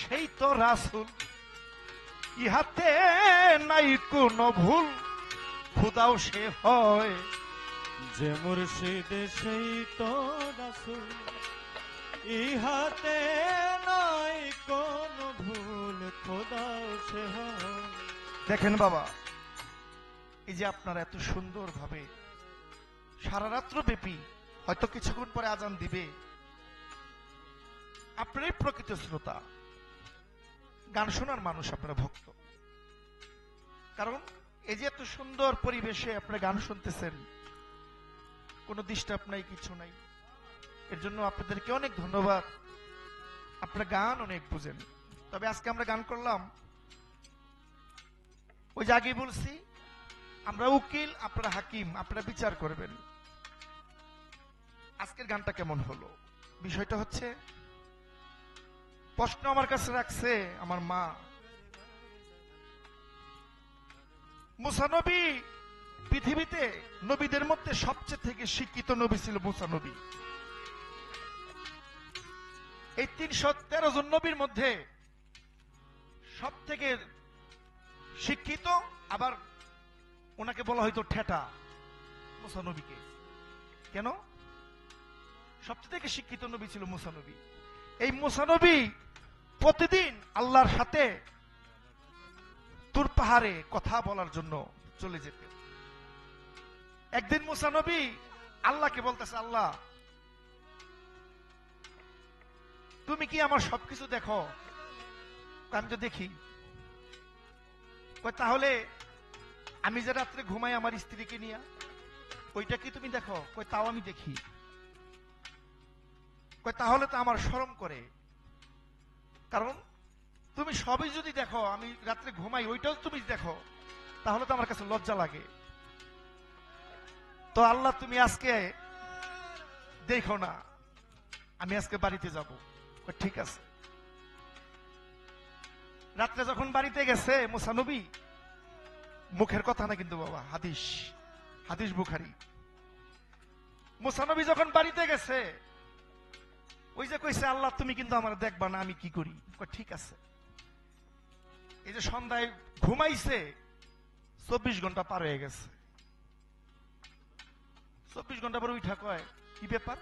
সেই তো রাসূল, ইহাতে নাই কোনো ভুল, খুদাও সে হয়। যে মুর্শিদ সেই তো রাসূল, ইহাতে নাই কোন ভুল, খোদাও সে হয়। দেখেন বাবা, এই যে আপনারা এত সুন্দর ভাবে সারা রাত্র ব্যাপী, হয়তো কিছুক্ষণ পরে আজান দিবে, আপনারাই প্রকৃত শ্রোতা, গান শোনার মানুষ, আপনারা ভক্ত। কারণ এই যে এত সুন্দর পরিবেশে আপনারা গান শুনতেছেন, কোনো ডিস্টার্ব নাই, কিছু নাই, এর জন্য আপনাদেরকে অনেক ধন্যবাদ। আপনারা গান অনেক বুঝেন। তবে আজকে আমরা গান করলাম, ওই যে আগে বলছি, আমরা উকিল, আপনারা হাকিম, আপনারা বিচার করবেন আজকের গানটা কেমন হলো। বিষয়টা হচ্ছে, প্রশ্ন আমার কাছে রাখছে আমার মা, মুসা নবী পৃথিবীতে নবীদের মধ্যে সবচেয়ে থেকে শিক্ষিত নবী ছিল মুসা নবী। এই ৩১৩ জন নবীর মধ্যে সব থেকে শিক্ষিত, আবার ওনাকে বলা হয়তো ঠেটা, মুসা নবীকে। কেন? সবচেয়ে থেকে শিক্ষিত নবী ছিল মুসা নবী। এই মুসা নবী প্রতিদিন আল্লাহর সাথে তুর পাহাড়ে কথা বলার জন্য চলে যেতেন। একদিন মুসা নবী আল্লাহকে বলতেছে, আল্লাহ তুমি কি আমার সবকিছু দেখো? আমি তো দেখি। তাহলে আমি যে রাত্রে ঘুমাই আমার স্ত্রীকে নিয়ে, ওইটা কি তুমি দেখো? তাও আমি দেখি। তাহলে তো আমার শরম করে, কারণ তুমি সবই যদি দেখো, আমি রাত্রে ঘুমাই ওইটাও তুমি দেখো, তাহলে তো আমার কাছে লজ্জা লাগে। তো আল্লাহ তুমি আজকে দেখো না, আমি আজকে বাড়িতে যাব। ঠিক আছে। রাত্রে যখন বাড়িতে গেছে মুসা নবী, মুখের কথা না কিন্তু বাবা, হাদিস, হাদিস বুখারী, মুসা নবী যখন বাড়িতে গেছে, ওই যে কইছে, আল্লাহ তুমি কিন্তু আমার দেখবা না, আমি কি করি? ঠিক আছে। এই যে সন্ধ্যায় ঘুমাইছে, 24 ঘন্টা পার হয়ে গেছে। 24 ঘন্টা পরে উঠা কয়, কি ব্যাপার?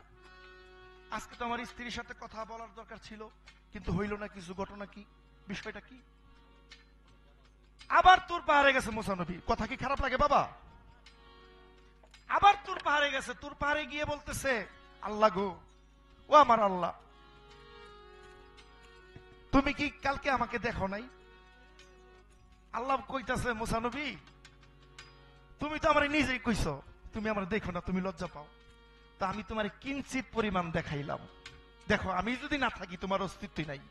আজকে তো আমার স্ত্রীর সাথে কথা বলার দরকার ছিল, কিন্তু হইল না কিছু। ঘটনা কি? বিষয়টা কি? আবার তোর পাহাড়ে গেছে মুসা নবী। কথা কি খারাপ লাগে বাবা? আবার তোর পাহাড়ে গেছে। তোর পাহাড়ে গিয়ে বলতেছে, আল্লাহ গো, ও আমার আল্লাহ, তুমি কি কালকে আমাকে দেখো নাই? আল্লাহ কইতাছে, মুসা নবী তুমি তো আমার নিজেই কইছো তুমি আমার দেখো না, তুমি লজ্জা পাও, তা আমি তোমার কিঞ্চিত পরিমাণ দেখাইলাম। দেখো, আমি যদি না থাকি তোমার অস্তিত্বই নাই,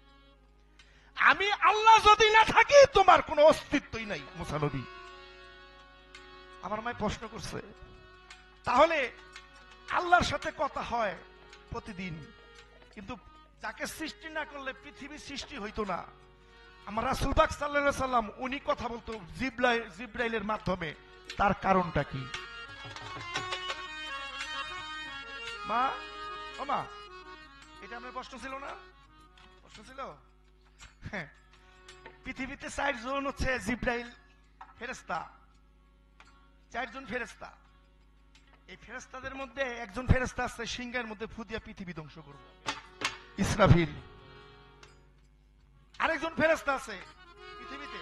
আমি আল্লাহ যদি না থাকি তোমার কোনো অস্তিত্বই নাই মুসা নবী। আমার মায় প্রশ্ন করছে, তাহলে আল্লাহর সাথে কথা হয় প্রতিদিন, কিন্তু যাকে সৃষ্টি না করলে পৃথিবী সৃষ্টি হইতো না। আমার রাসূল পাক সাল্লাল্লাহু আলাইহি সাল্লাম উনি কথা বলতো জিব্রাইলের মাধ্যমে, তার কারণটা কি? মা, ও মা, এটা আমার প্রশ্ন ছিল না? প্রশ্ন ছিল? হ্যাঁ, পৃথিবীতে 4 জন হচ্ছে জিব্রাইল ফেরেশতা, 4 জন ফেরেশতা। এই ফেরেশতাদের মধ্যে একজন ফেরেশতা আছে সিংহের মধ্যে ফু দিয়া পৃথিবী ধ্বংস করবে, ইসরাফিল। আরেকজন ফেরেশতা আছে পৃথিবীতে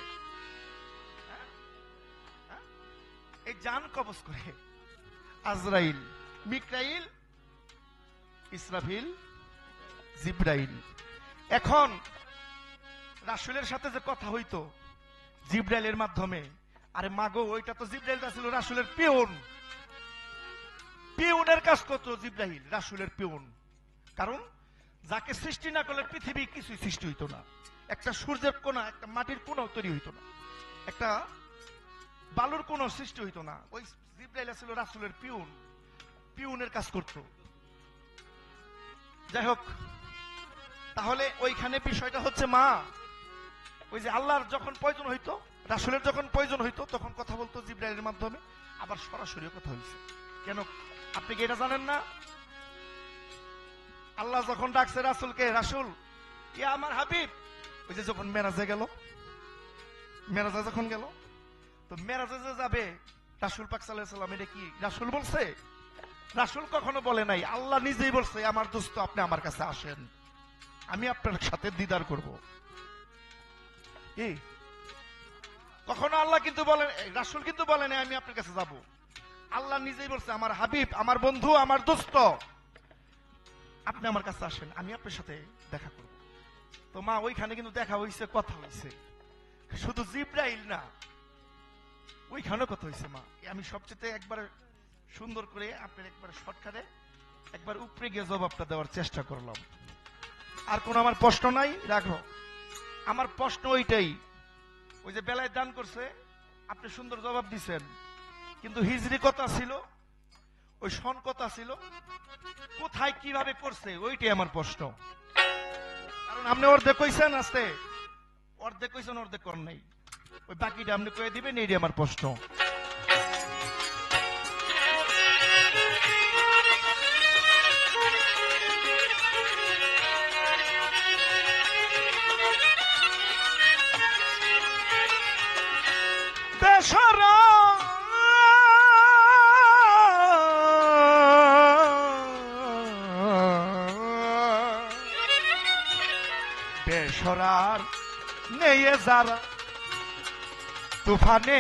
এই জান কবজ করে, আজরাইল, মিকাইল, ইসরাফিল, জিব্রাইল। এখন রাসূলের সাথে যে কথা হইতো জিব্রাইলের মাধ্যমে, আরে মাগো ওইটা তো জিব্রাইলটা ছিল রাসূলের পিয়ন, পিয়নের কাজ করতো জিব্রাইল, রাসূলের পিয়ন। কারণ যাকে সৃষ্টি না করলে পৃথিবী কিছুই সৃষ্টি হইতো না। একটা সূর্যের কোণা, একটা মাটির কোণাও তৈরি হইতো না, একটা বালুর কোণা সৃষ্টি হইতো না। ওই জিব্রাইল ছিল রাসূলের পিয়ন, পিয়নের কাজ করত। যাই হোক, তাহলে ওইখানে বিষয়টা হচ্ছে মা, ওই যে আল্লাহর যখন প্রয়োজন হইতো, রাসূলের যখন প্রয়োজন হইতো তখন কথা বলতো জিব্রাইলের মাধ্যমে, আবার সরাসরি কথা হইছে। কেন আপনি কি এটা জানেন না? আল্লাহ যখন ডাকছে রাসূলকে, রাসূল ইয়া আমার হাবিব, ওই যে যখন মেরাজে গেল, মেরাজে যখন গেল, তো মেরাজে যে যাবে রাসূল পাক সাল্লাল্লাহু আলাইহি সাল্লাম, এটা কি রাসূল বলছে? রাসূল কখনো বলে নাই, আল্লাহ নিজেই বলছে আমার দোস্ত আপনি আমার কাছে আসেন, আমি আপনার সাথে দিদার করব। কখনো আল্লাহ কিন্তু বলেন, রাসূল কিন্তু বলেন আমি আপনার কাছে যাব। আল্লাহ নিজেই বলছে আমার হাবিব, আমার বন্ধু, আমার দোস্ত, আপনি আমার কাছে আসেন, আমি আপনার সাথে দেখা করব। তো মা ওইখানে কিন্তু দেখা হইছে, কথা হইছে, শুধু জিব্রাইল না, ওইখানে কথা হইছে মা। আমি সবচেয়ে একবার সুন্দর করে আপনার একবার শর্টকাটে একবার উপরে গিয়ে জবাবটা দেওয়ার চেষ্টা করলাম। আর কোন আমার প্রশ্ন নাই, রাখো। আমার প্রশ্ন ওইটাই, ওই যে বেলায় দান করছে, আপনি সুন্দর জবাব দিছেন, কিন্তু হিজরি কথা ছিল, ওই সন কথা ছিল, কোথায় কিভাবে করছে ওইটাই আমার প্রশ্ন। কারণ আপনি অর্ধেক কইছেন, আসতে অর্ধেক কইছেন, অর্ধেক কর নাই, ওই বাকিটা আপনি কয়ে দিবেন, এইটাই আমার প্রশ্ন। বেসরা বেসরার নেয়ে যারা তুফানে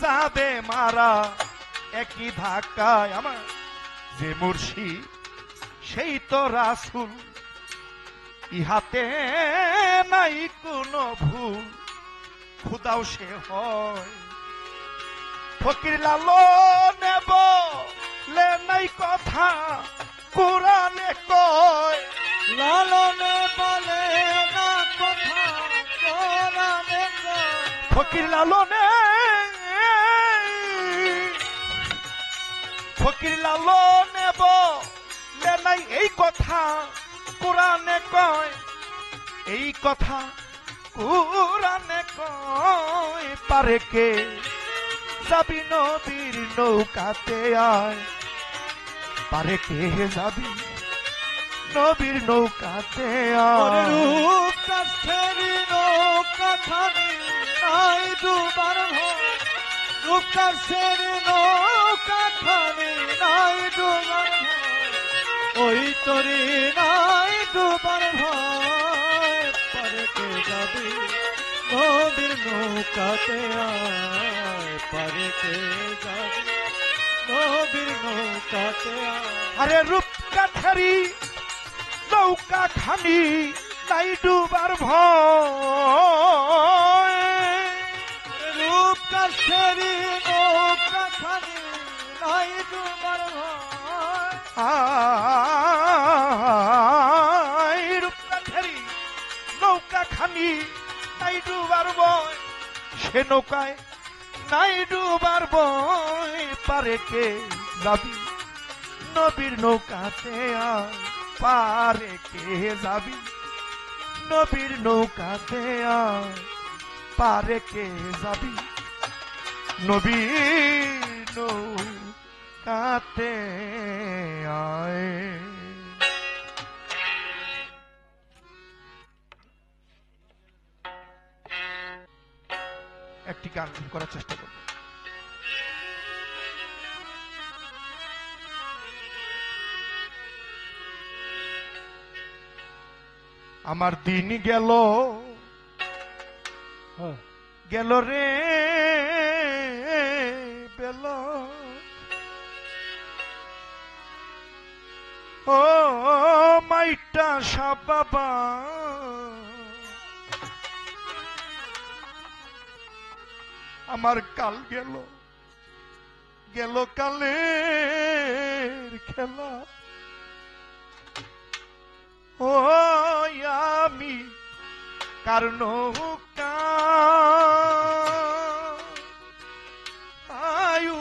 যাবে মারা, একই ধাক্কায় আমার যে মুর্শিদ সেই তো রাসূল, ইহাতে নাই কোনো ভুল, খুদাও সে হয়। ফকির লালনেব লে নাই কথা কুরআনে কয়, লালনে বলে না কথা কোরআনে কয়। ফকির লালনে, ফকির লালনেব লে নাই এই কথা কুরআনে কয়, এই কথা কুরআনে কয়। পারে কে যাবি নবীর নৌকাতে আয়, পারে কে যাবি নবীর নৌকাতে ওরে আয়। রূপ কাছেরি নৌকা খানি নাই ডুবার ভয়, রূপ কাছেরি নৌকা খানি নাই ডুবার ভয়, ওই তরি নাই ডুবার ভয়। পারে কে যাবি নবীর নৌকাতে আয়, পারে কে যাবি নবীর নৌকাতে আয়। আরে রূপ কাঠারি নৌকা খানি নাই ডুবার ভয়, রূপ কাছেরি নৌকা খানি নাই ডুবার ভয়। আয় রূপ কাঠারি নৌকা খানি নাই ডুবার ভয়, সে নৌকায় নাই ডুবার ভয়। পারে কে যাবি নবীর নৌকাতে আয়, পারে কে যাবি নবীর নৌকাতে আয়, পারে কে যাবি নবীর নৌকাতে আয়। একটি গান করার চেষ্টা করব। আমার দিন গেল গেল রে বেল, ও মাইটা সাপ বাবা, আমার কাল গেল গেল কালের খেলা, ও আমি কার নৌকা আয়ু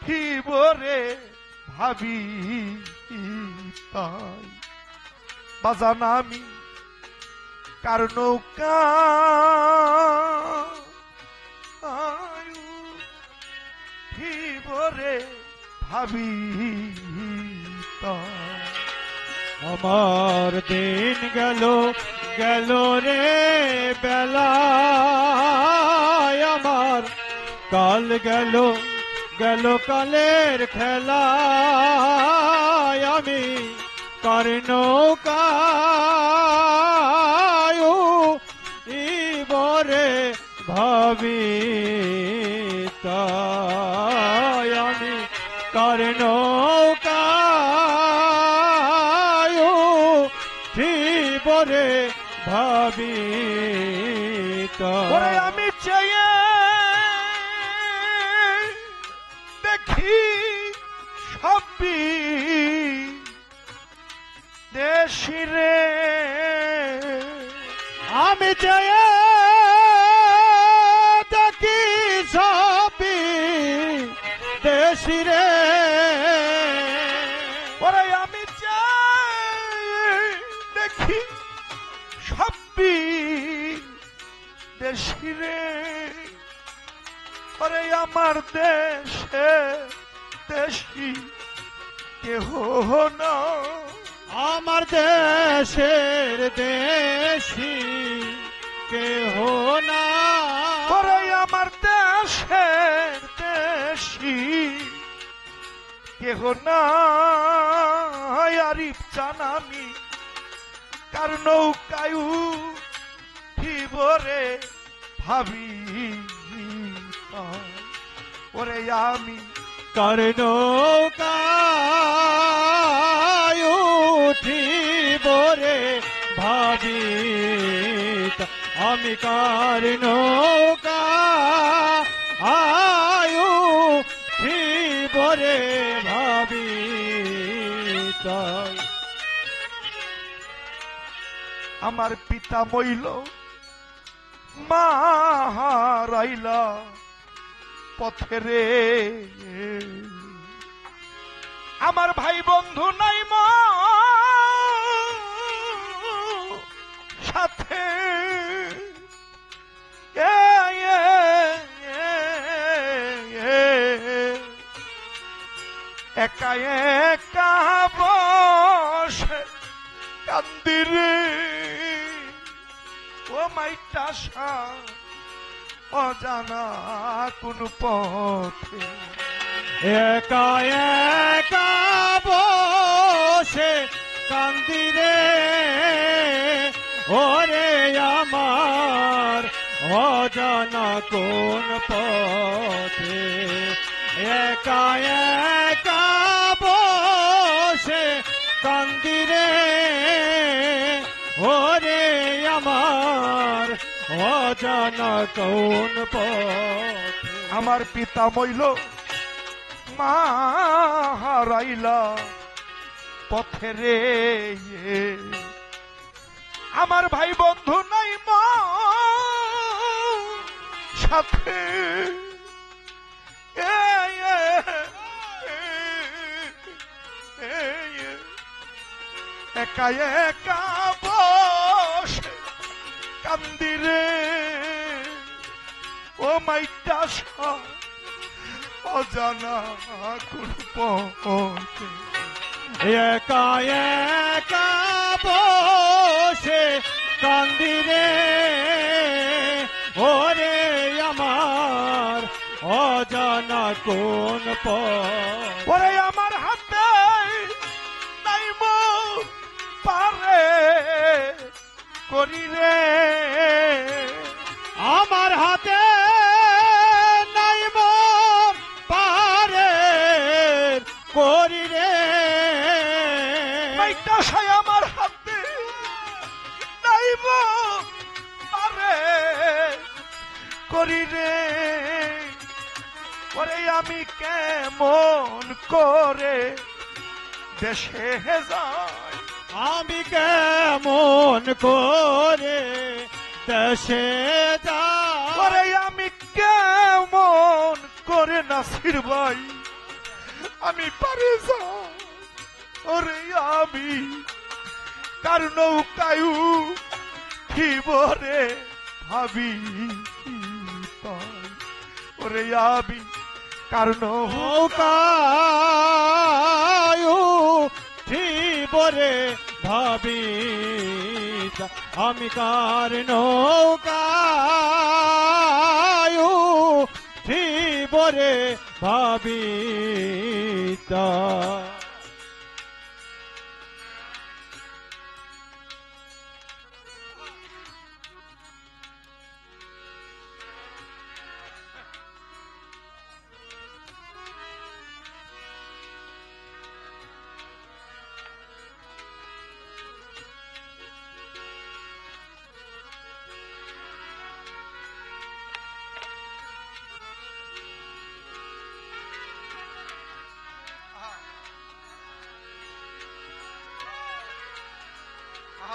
ঠিবরে ভাবি তাই, বাজান আমি কার নৌকা আয়ু ঠিবরে ভাবি তাই। আমার দিন গেল গেল রে বেলা, আমার কাল গেল গেল কালের খেলা, আমি কার নৌকায় ইবরে ভাবি তাই, আমি কার নৌকায় বরে ভাবি ওরে আমি চেয়ে দেখি সবই দেশিরে, আমি চেয়ে দেখি সবই দেশিরে, ওরে আমি চেয়ে দেখি সবই দেশিরে, ওরে আমার দেশে দেশি কেহ না, আমার দেশের দেশি কেহ না, ওরে আমার দেশের দেশি কেহ না, আরিফ জানামি কার নৌকায়ু ঠিবরে ভাবি ওরে আমি কার নৌকায় উঠিব রে ভাবি, আমি কার নৌকা আয়ু উঠিব রে ভাবি তাই। আমার পিতা মইল মা হারাইলা পথে রে, আমার ভাই বন্ধু নাই মা সাথে, একা একা বসে কান্দিরে, ও মাইটা অজানা কোন পথে, একা একা বসে কান্দিরে, ওরে আমার অজানা কোন পথে, একা একা বসে কান্দিরে, ওরে আমার অজানা কোন পথে। আমার পিতা মইল মা হারাইলা পথে রে, আমার ভাই বন্ধু নাই মা সাথে, একা একা কান্দিরে ও মাইটা অজানা কোন পথে একা একা বসে কান্দিরে ওরে আমার অজানা কোন পথ ওরে আমার হাতে নাই পারে করি রে আমার হাতে নাই পারে করি রে মাইটা সাই আমার হাতে নাই পারে করি রে ওরে আমি কেমন করে দেশে যাই আমি কেমন করে দেশে যাই ওরে আমি কেমন করে নাসির ভাই আমি পারে যাই ওরে আমি কার নৌকায়ু ঠিবরে ভাবি পাই ওরে আমি কার নৌকায়ু ঠিবরে ভাবি আমি কার নৌকায়ু ঠিবরে ভাবি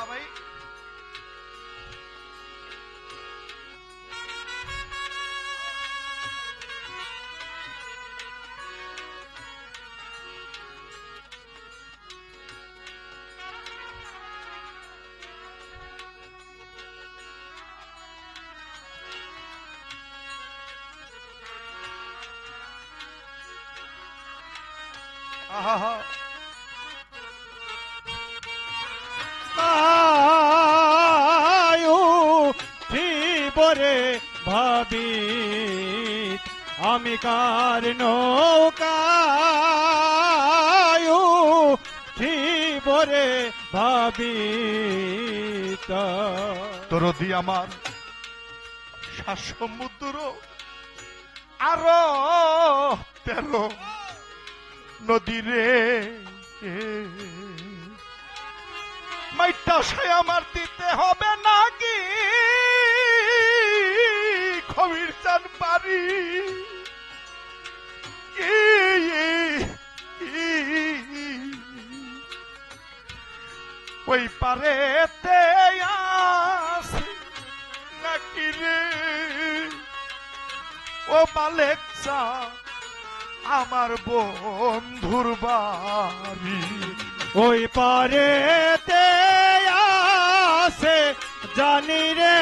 ভাই আহা ঠিবরে ভাবি আমি কার নৌকায়ু ঠিবরে ভাবি দরদি আমার শ্বাস সমুদ্র আরো 13 নদী রে মাইটা সে আমার দিতে হবে নাকি খবির চান পারি ওই পারেতে আছে নাকি রে ও মালেক চা আমার বন্ধুর বাড়ি ওই পারেতে আছে জানি রে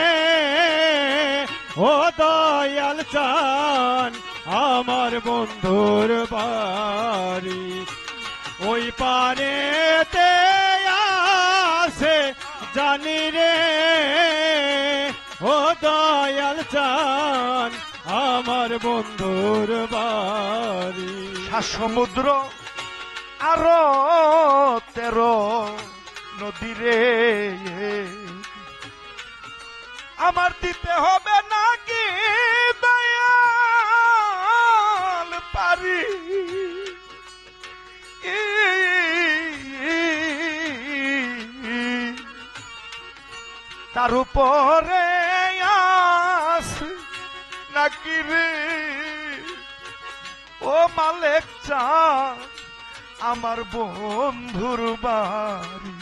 ও দয়াল চান আমার বন্ধুর বাড়ি ওই পারেতে আছে জানি রে ও দয়াল চান আমার বন্ধুর বাড়ি সমুদ্র আরো 13 নদী রে আমার দিতে হবে নাকি দয়াল পারি তার উপরে আস নাকি রে ও মালেক চা আমার বন্ধুর বাড়ি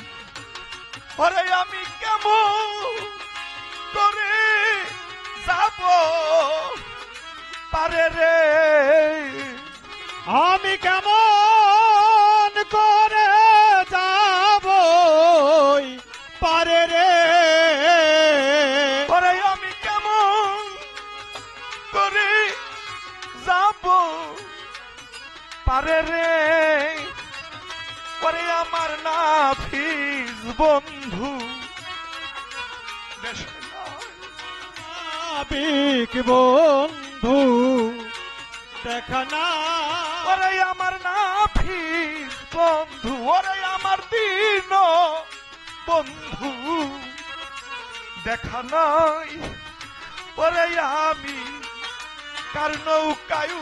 ওরে আমি কেমন করে যাব পারে রে আমি কেমন করে যাব পারে রে পারে রে ওরে আমার নাফিস বন্ধু দেশে নাই। নাবিক বন্ধু দেখা না ওরে আমার নাফিস বন্ধু ওরে আমার দিন বন্ধু দেখা নাই। ওরে আমি কার নৌকায়ু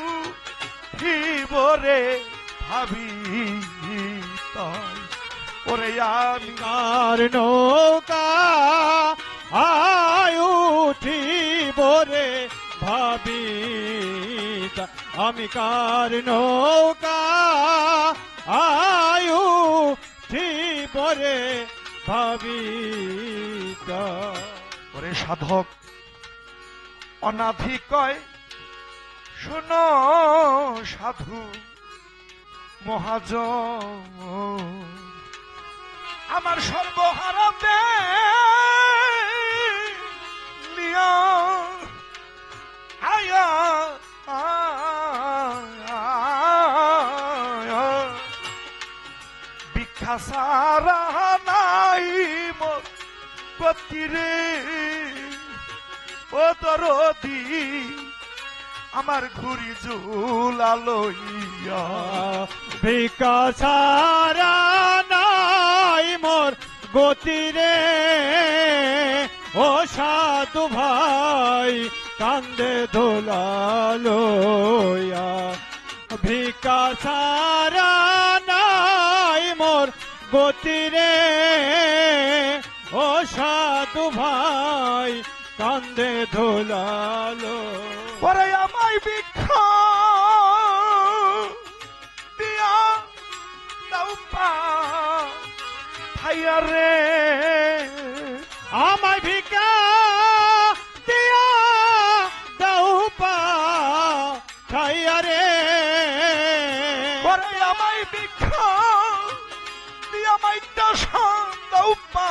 হিবরে ভাবি তাই। ওরে আমি কার নৌকা আয় উঠিব রে ভাবি আমি কার নৌকা আয় উঠিব রে ভাবি ওরে সাধক অনাধি কয় শোনো সাধু মহাজন আমার সর্বহারাতে নিয়া আয়া ভিক্ষা সারা নাই মোর গতিরে ও দরদি আমার ঘুরি ঝুলালইয়া ভিকা সারা নাই মোর গতিরে ও সাধু ভাই কান্দে দোলালয়া ভিকা সারা নাই মোর গতিরে ও সাধু ভাই কান্দে দোলালো ওরে আমায় ভিক্ষা দিয়া দাও পা ভাইয়া রে আমায় ভিকা দিয়া দাও পা খাইয়া রে ওরে আমায় ভিক্ষা দিয়া মাইটা শান দাও পা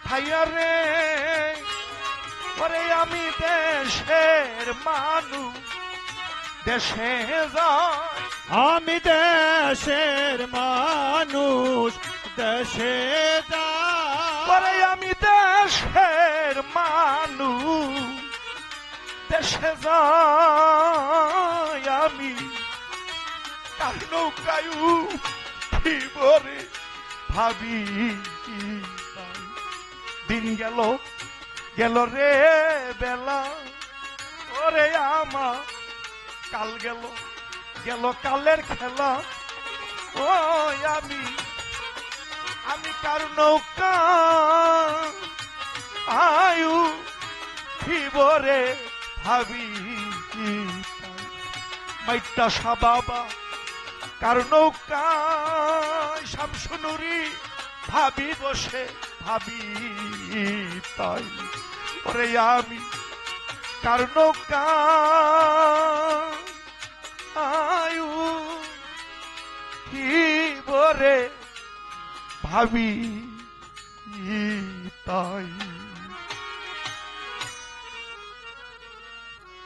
ভাইয়া রে ওরে আমি দেশের মানুষ দেশে যাই আমি দেশের মানুষ দেশে ওরে আমি দেশের মানুষ দেশে যাই আমি কার নৌকায়ু ঠিবরে ভাবি দিন গেল গেল রে বেলা ওরে আমা কাল গেল গেল কালের খেলা ও আমি কার নৌকা আয়ু ঠিবরে ভাবি মাইটা সাবাবা কার নৌকা শামসুনুরি ভাবি বসে ভাবি তাই ওরে আমি কার নৌকা আয়ু বরে ভাবি তাই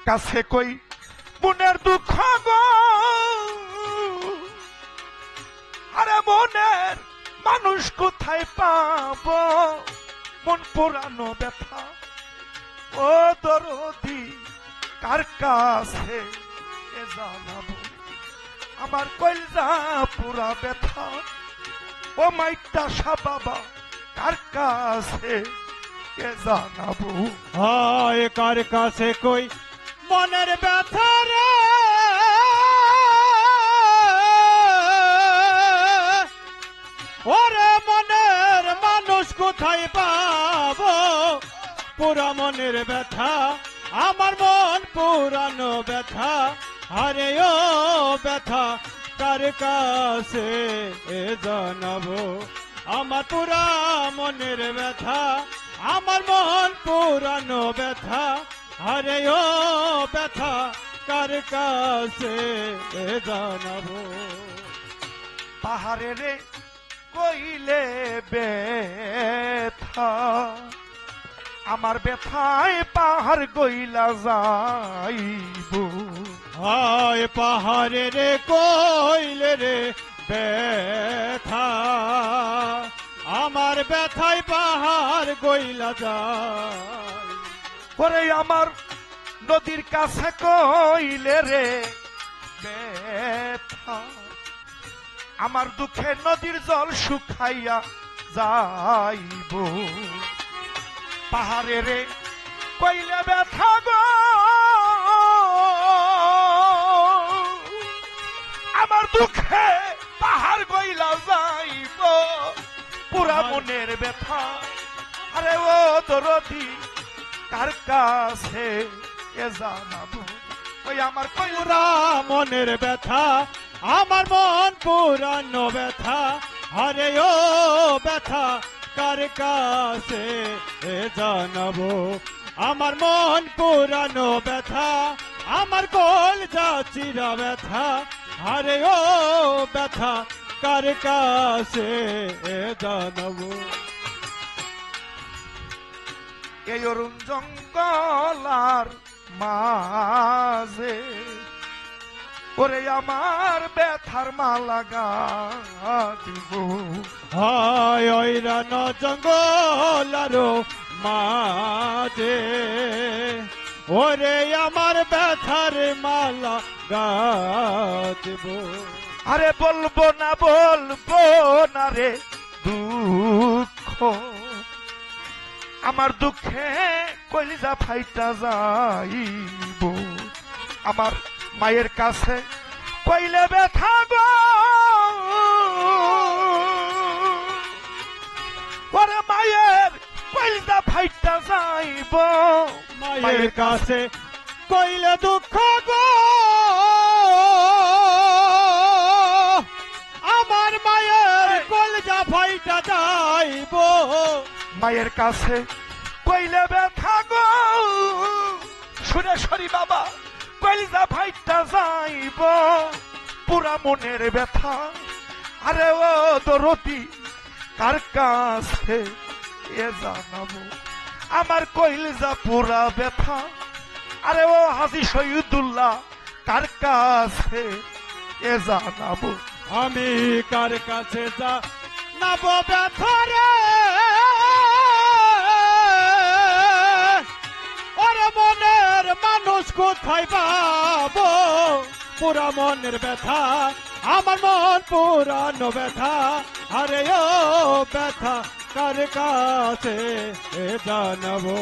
কাছে কই মনের দুঃখ গো আরে মনের মানুষ কোথায় পাব মন পুরানো ব্যথা ও দরদি কার কাছে এ জানাবো আমার কলজা পুরা ব্যথা ও মাইটা সা বাবা কার কাছে এ জানাবো হায় কার কাছে কই মনের ব্যথা রে ওরে মনের মানুষ কোথায় পাবো পুরা মনের ব্যথা আমার মন পুরানো ব্যথা আরে ও ব্যথা কার কাছে এ জানাবো আমার পুরা মনের ব্যথা আমার মন পুরানো ব্যথা আরে ও ব্যথা কার কাছে এ জানাবো পাহাড়ে রে কইলে ব্যথা আমার ব্যথায় পাহাড় গইলা যাইব হায় পাহাড়ে রে কইলে রে ব্যথা, আমার ব্যথায় পাহাড় গইলা যায়। ওরে আমার নদীর কাছে কইলে রে ব্যথা, আমার দুঃখে নদীর জল শুকাইয়া যাইব। পাহাড়ে রে কইলে ব্যথা গো, আমার দুঃখে পাহাড় গইলা যাইব। পুরা মনের ব্যথা, আরে ও দরদি কার কাছে এ জানাবো। ওই আমার পুরা মনের ব্যথা, আমার মন পুরানো ব্যথা, আরে ও ব্যথা কার কাছে এ জানাবো। আমার মন পুরানো ব্যথা, আমার কলজা চিরা ব্যথা, আরে ও ব্যথা কার কাছে এ জানাবো। এই অরুণ জঙ্গলার মাঝে ওরে আমার ব্যথার মালা গাঁথিব। হায় ঐরান জঙ্গলারো মাঝে ওরে আমার ব্যথার মালা গাঁথিব। আরে বলবো না রে দুঃখ, আমার দুঃখে কলিজা ফাইটা যাইব। আমার মায়ের কাছে কইলে ব্যথা গো, ওরে মায়ের কলিজা ফাইটা যাইব। মায়ের কাছে কইলে দুঃখ গো, আমার মায়ের কলজা ফাইটা যাইব। মায়ের কাছে কইলে ব্যথা গো, সুরেশ্বরী বাবা কলিজা ফাইটা যাইব। পুরা মনের ব্যথা, আরে ও দরদি কার কাছে এ জানাবো। আমার কলিজা পুরা ব্যথা, আরে ও হাজী শহীদুল্লাহ কার কাছে এ জানাবো। আমি কার কাছে জানাব ব্যথা রে, ওরে মনের মানুষ কোথায় পাবো। পুরা মনের ব্যথা, আমার মন পুরানো ব্যথা, আরে ও ব্যথা কার কাছে এ জানাবো।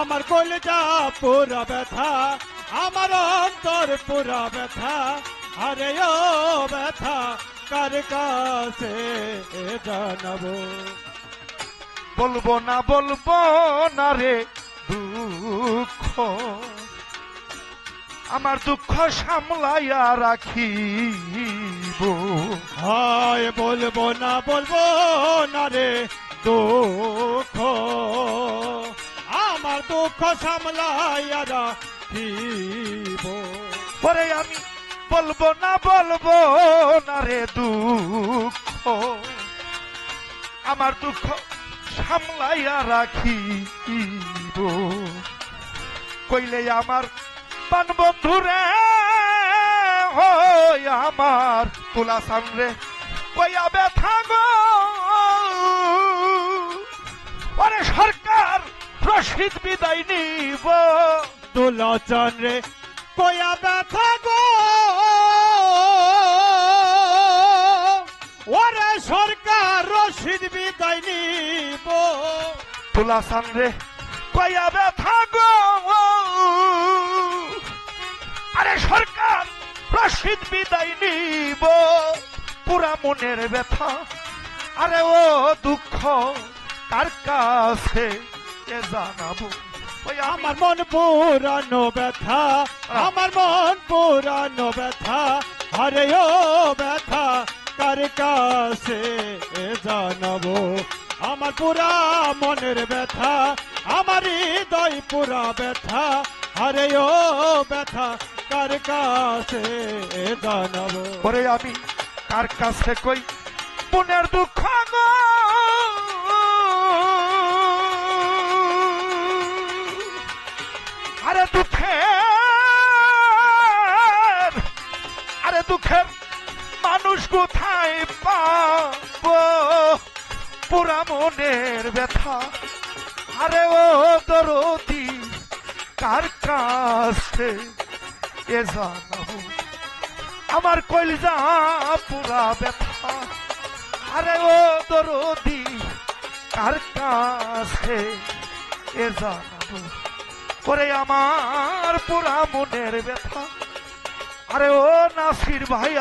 আমার কলিজা পুরা ব্যথা, আমার অন্তর পুরা ব্যথা, আরে ও ব্যথা কার কাছে এ জানাবো। বলবো না রে দুঃখ, আমার দুঃখ সামলাইয়া রাখিব। হায় বলবো না রে দুঃখ, আমার দুঃখ সামলাইয়া রাখিব। পরে আমি বলবো না রে দুঃখ, আমার দুঃখ সামলাইয়া রাখিব। কইলে আমার পান বন্ধু রে, হই আমার তুলা সামনে কইয়া ব্যথা গো, ওরে সরকার রশিদ বিদায় নিব। তুলা চন্দ্রে কয়া ব্যথা গো, ওরে সরকার রশিদ বিদায় নিব। তুলা সামনে কইয়া ব্যথা গো, আরে সরকার রশিদ বিদায় নিব। পুরা মনের ব্যথা, আরে ও দুঃখ কার কাছে এ জানাবো। ওই আমার মন পুরানো ব্যথা, আমার মন পুরানো ব্যথা, আরে ও ব্যথা কার কাছে এ জানাবো। আমার পুরা মনের ব্যথা, আমার হৃদয় পুরা ব্যথা, আরে ও ব্যথা কার কাছে এ জানাবো। পরে আমি কার কাছে কই মনের দুঃখ গো, আরে দুঃখে দুঃখের মানুষ কোথায় পাবো পুরা মনের ব্যথা আরে ও দরদি কার কাছে এ জানাবো আমার কলিজা পুরা ব্যথা আরে ও দরদি কার কাছে এ জানাবো ওরে আমার পুরা মনের ব্যথা আরে ও নাসির ভাই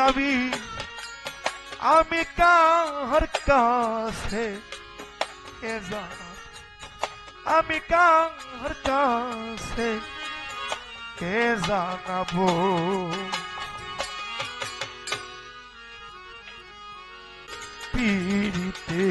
আমি কার কাছে এ জানাবো আমি কার কাছে এ জানাবো পীড়িতে